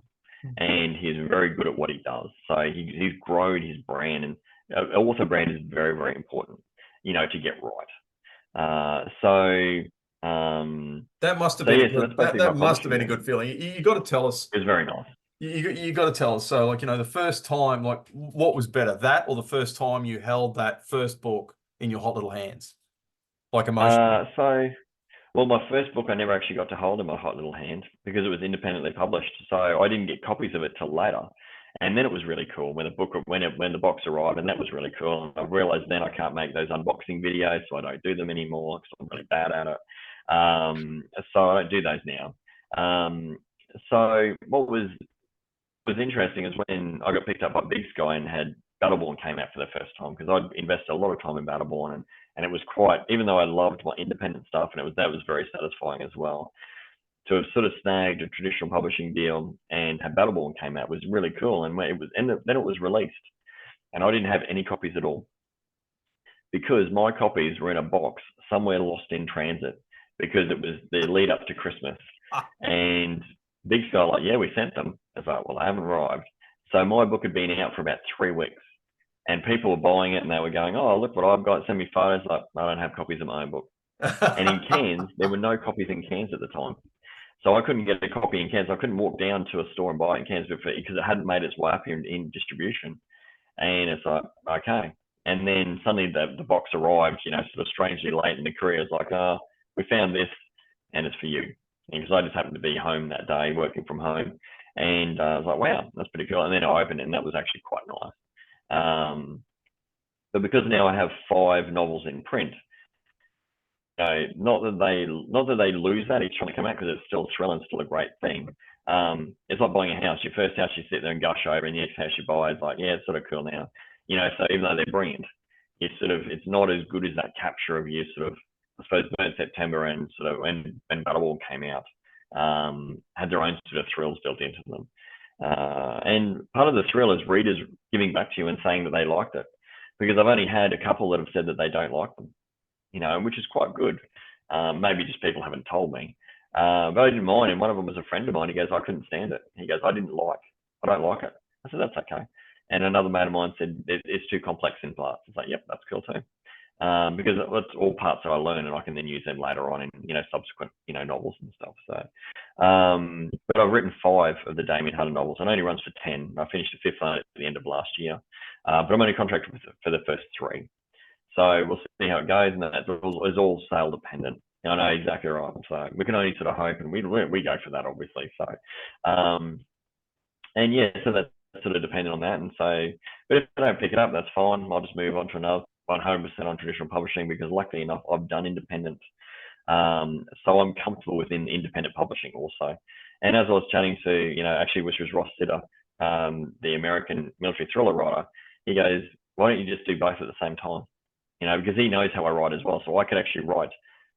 And he's very good at what he does. So he's grown his brand, and author brand is very, very important, you know, to get right. That must have been that must have been a good feeling. You got to tell us. It was very nice. You got to tell us. So, like, you know, the first time, like, what was better, that or the first time you held that first book in your hot little hands, like emotionally? Well, my first book I never actually got to hold in my hot little hand because it was independently published. So I didn't get copies of it till later. And then it was really cool when the box arrived, and that was really cool. And I realized then I can't make those unboxing videos, so I don't do them anymore because I'm really bad at it. So I don't do those now. So what was interesting is when I got picked up by Big Sky and had Battleborn came out for the first time, because I'd invested a lot of time in Battleborn, and it was quite, even though I loved my independent stuff, and that was very satisfying as well. To have sort of snagged a traditional publishing deal and have Battleborn came out was really cool. And then it was released, and I didn't have any copies at all, because my copies were in a box somewhere lost in transit, because it was the lead up to Christmas. And Big Sky like, yeah, we sent them. I was like, well, they haven't arrived. So my book had been out for about 3 weeks, and people were buying it, and they were going, oh, look what I've got, send me photos. Like, I don't have copies of my own book. And in Cairns, there were no copies in Cairns at the time. So I couldn't get a copy in Cairns. I couldn't walk down to a store and buy it in Cairns because it hadn't made its way up here in distribution. And it's like, okay. And then suddenly the box arrived, you know, sort of strangely late in the career. It's like, oh, we found this, and it's for you. Because I just happened to be home that day, working from home. And I was like, wow, that's pretty cool. And then I opened it, and that was actually quite nice. But because now I have 5 novels in print, you know, not that they lose that each time they come out, because it's still a thrill and still a great thing. It's like buying a house. Your first house you sit there and gush over, and the next house you buy is like, yeah, it's sort of cool now. You know, so even though they're brilliant, it's not as good as that capture of your sort of, I suppose, Burnt September and sort of when Butterball came out, had their own sort of thrills built into them. And part of the thrill is readers giving back to you and saying that they liked it, because I've only had a couple that have said that they don't like them, you know, which is quite good. Maybe just people haven't told me. But I didn't mind, and one of them was a friend of mine. He goes, I couldn't stand it. He goes, I don't like it. I said, that's okay. And another mate of mine said, it's too complex in parts. It's like, yep, that's cool too. Because it's all parts that I learn, and I can then use them later on in, you know, subsequent, you know, novels and stuff. So, but I've written 5 of the Damien Hunter novels, and only runs for 10. I finished the 5th one at the end of last year, but I'm only contracted for the first 3. So we'll see how it goes, and that is all sale dependent. I know exactly right. So we can only sort of hope, and we go for that, obviously. So, and yeah, so that's sort of dependent on that. And so, but if I don't pick it up, that's fine. I'll just move on to another 100% on traditional publishing, because luckily enough, I've done independent. So I'm comfortable within independent publishing also. And as I was chatting to, you know, actually, which was Ross Sitter, the American military thriller writer, he goes, why don't you just do both at the same time? You know, because he knows how I write as well. So I could actually write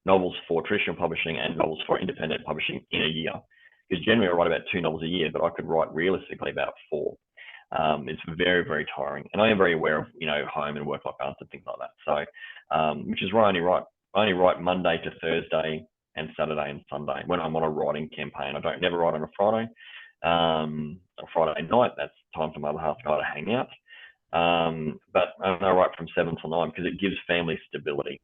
novels for traditional publishing and novels for independent publishing in a year. Because generally I write about 2 novels a year, but I could write realistically about 4. It's very, very tiring. And I am very aware of, you know, home and work-life balance and things like that. So, which is why I only write Monday to Thursday and Saturday and Sunday when I'm on a writing campaign. I never write on a Friday. On Friday night, that's time for my other half and I to hang out. But I write from 7 till 9 because it gives family stability.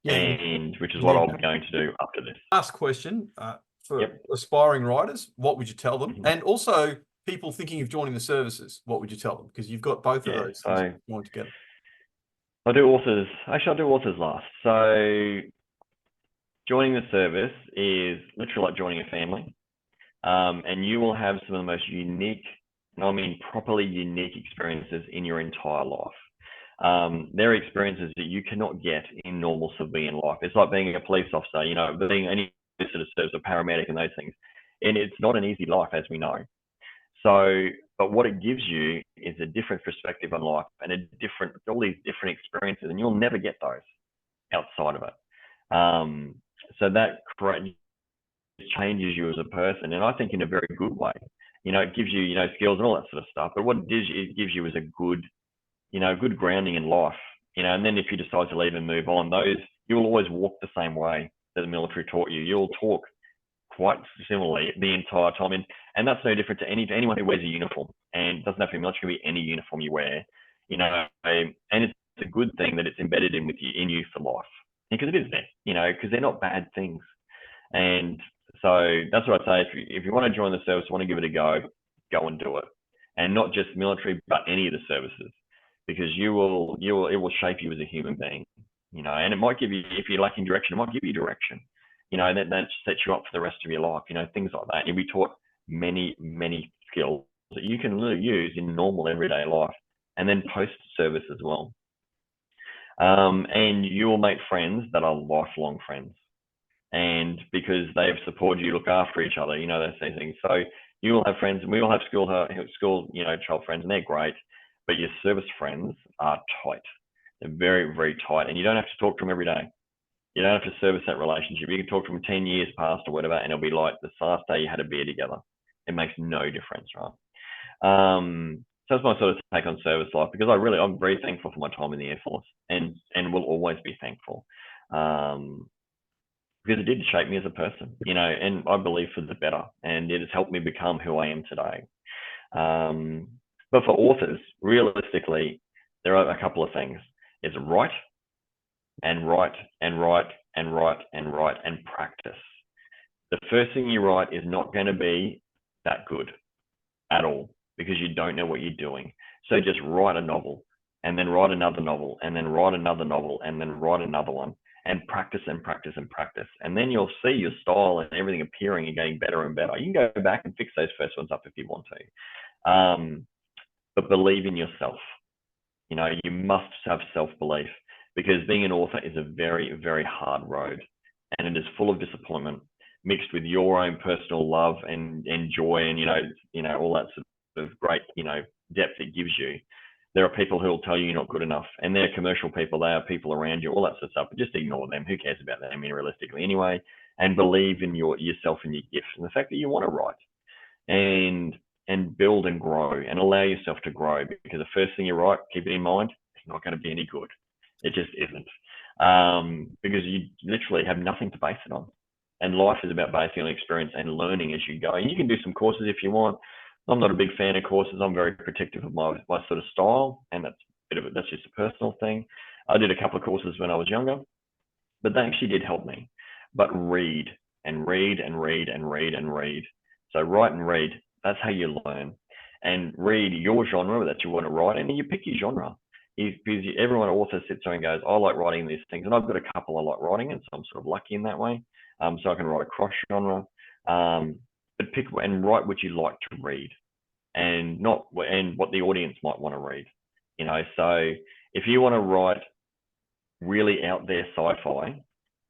Yeah, and which is what I'm going to do after this. Last question for aspiring writers, what would you tell them? And also people thinking of joining the services, what would you tell them? Because you've got both of those things going together. I'll do authors last. So joining the service is literally like joining a family. And you will have some of the most unique, and I mean properly unique experiences in your entire life. There are experiences that you cannot get in normal civilian life. It's like being a police officer, you know, being any sort of service, a paramedic and those things. And it's not an easy life, as we know. So, but what it gives you is a different perspective on life and all these different experiences, and you'll never get those outside of it. So that changes you as a person, and I think in a very good way. You know, it gives you, you know, skills and all that sort of stuff. But what it gives you is a good, you know, good grounding in life. You know, and then if you decide to leave and move on, you will always walk the same way that the military taught you. You'll talk quite similarly the entire time, and that's no different to anyone who wears a uniform. And it doesn't have to be military; it can be any uniform you wear. You know, and it's a good thing that it's embedded in you for life, because it is there. You know, because they're not bad things. And so that's what I say. If you want to join the service, want to give it a go and do it, and not just military, but any of the services, because it will shape you as a human being. You know, and it might give you, if you're lacking direction, it might give you direction. You know, that sets you up for the rest of your life. You know, things like that. You'll be taught many skills that you can really use in normal everyday life, and then post service as well. And you will make friends that are lifelong friends. And because they've supported you, look after each other, you know, those same things. So you will have friends, and we all have school, you know, child friends, and they're great. But your service friends are tight. They're very, very tight, and you don't have to talk to them every day. You don't have to service that relationship. You can talk to them 10 years past or whatever, and it'll be like the last day you had a beer together. It makes no difference, right? So that's my sort of take on service life, because I'm very thankful for my time in the Air Force, and will always be thankful. Because it did shape me as a person, you know, and I believe for the better, and it has helped me become who I am today. But for authors, realistically, there are a couple of things. It's write and write and write and write and write and practice. The first thing you write is not going to be that good at all, because you don't know what you're doing. So just write a novel, and then write another novel, and then write another novel, and then write another one. And practice and practice and practice. And then you'll see your style and everything appearing and getting better and better. You can go back and fix those first ones up if you want to. But believe in yourself. You know, you must have self-belief, because being an author is a very, very hard road, and it is full of disappointment mixed with your own personal love and joy, and all that sort of great depth it gives you. There are people who will tell you you're not good enough, and they're commercial people. They are people around you, all that sort of stuff. But just ignore them. Who cares about them? I mean, realistically, anyway. And believe in yourself and your gifts, and the fact that you want to write, and build and grow, and allow yourself to grow. Because the first thing you write, keep it in mind, it's not going to be any good. It just isn't, because you literally have nothing to base it on. And life is about basing on experience and learning as you go. And you can do some courses if you want. I'm not a big fan of courses. I'm very protective of my sort of style, and that's just a personal thing. I did a couple of courses when I was younger, but they actually did help me. But read and read and read and read and read. So write and read. That's how you learn. And read your genre that you want to write, and you pick your genre. Because everyone author sits there and goes, I like writing these things, and I've got a couple I like writing, and so I'm sort of lucky in that way. So I can write across genre, but pick and write what you like to read, and what the audience might want to read. So if you want to write really out there sci-fi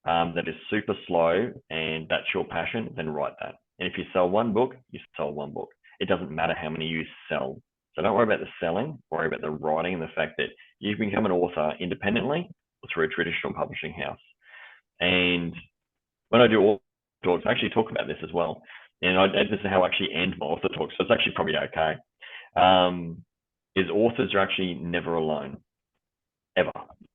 that is super slow and that's your passion, then write that. And if you sell one book, you sell one book. It doesn't matter how many you sell. So don't worry about the selling, worry about the writing, and the fact that you can become an author independently or through a traditional publishing house. And when I do author talks, I actually talk about this as well. And this is how I actually end my author talks. So it's actually probably okay. Is authors are actually never alone, ever.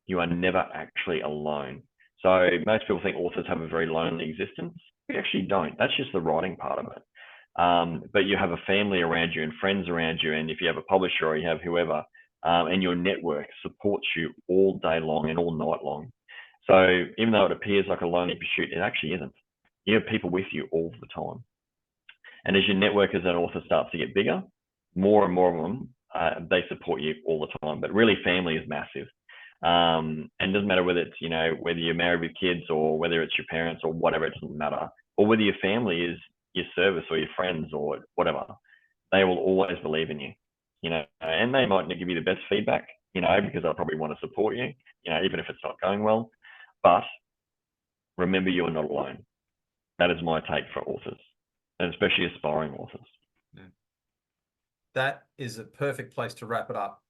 You are never actually alone. So most people think authors have a very lonely existence. We actually don't. That's just the writing part of it. But you have a family around you and friends around you, and if you have a publisher or you have whoever, and your network supports you all day long and all night long. So even though it appears like a lonely pursuit, it actually isn't. You have people with you all the time. And as your network as an author starts to get bigger, more and more of them, they support you all the time. But really, family is massive. And it doesn't matter whether it's, whether you're married with kids or whether it's your parents or whatever, it doesn't matter. Or whether your family is your service or your friends or whatever, they will always believe in you, and they might not give you the best feedback, because they'll probably want to support you, even if it's not going well. But remember, you're not alone. That is my take for authors, and especially aspiring authors. That is a perfect place to wrap it up.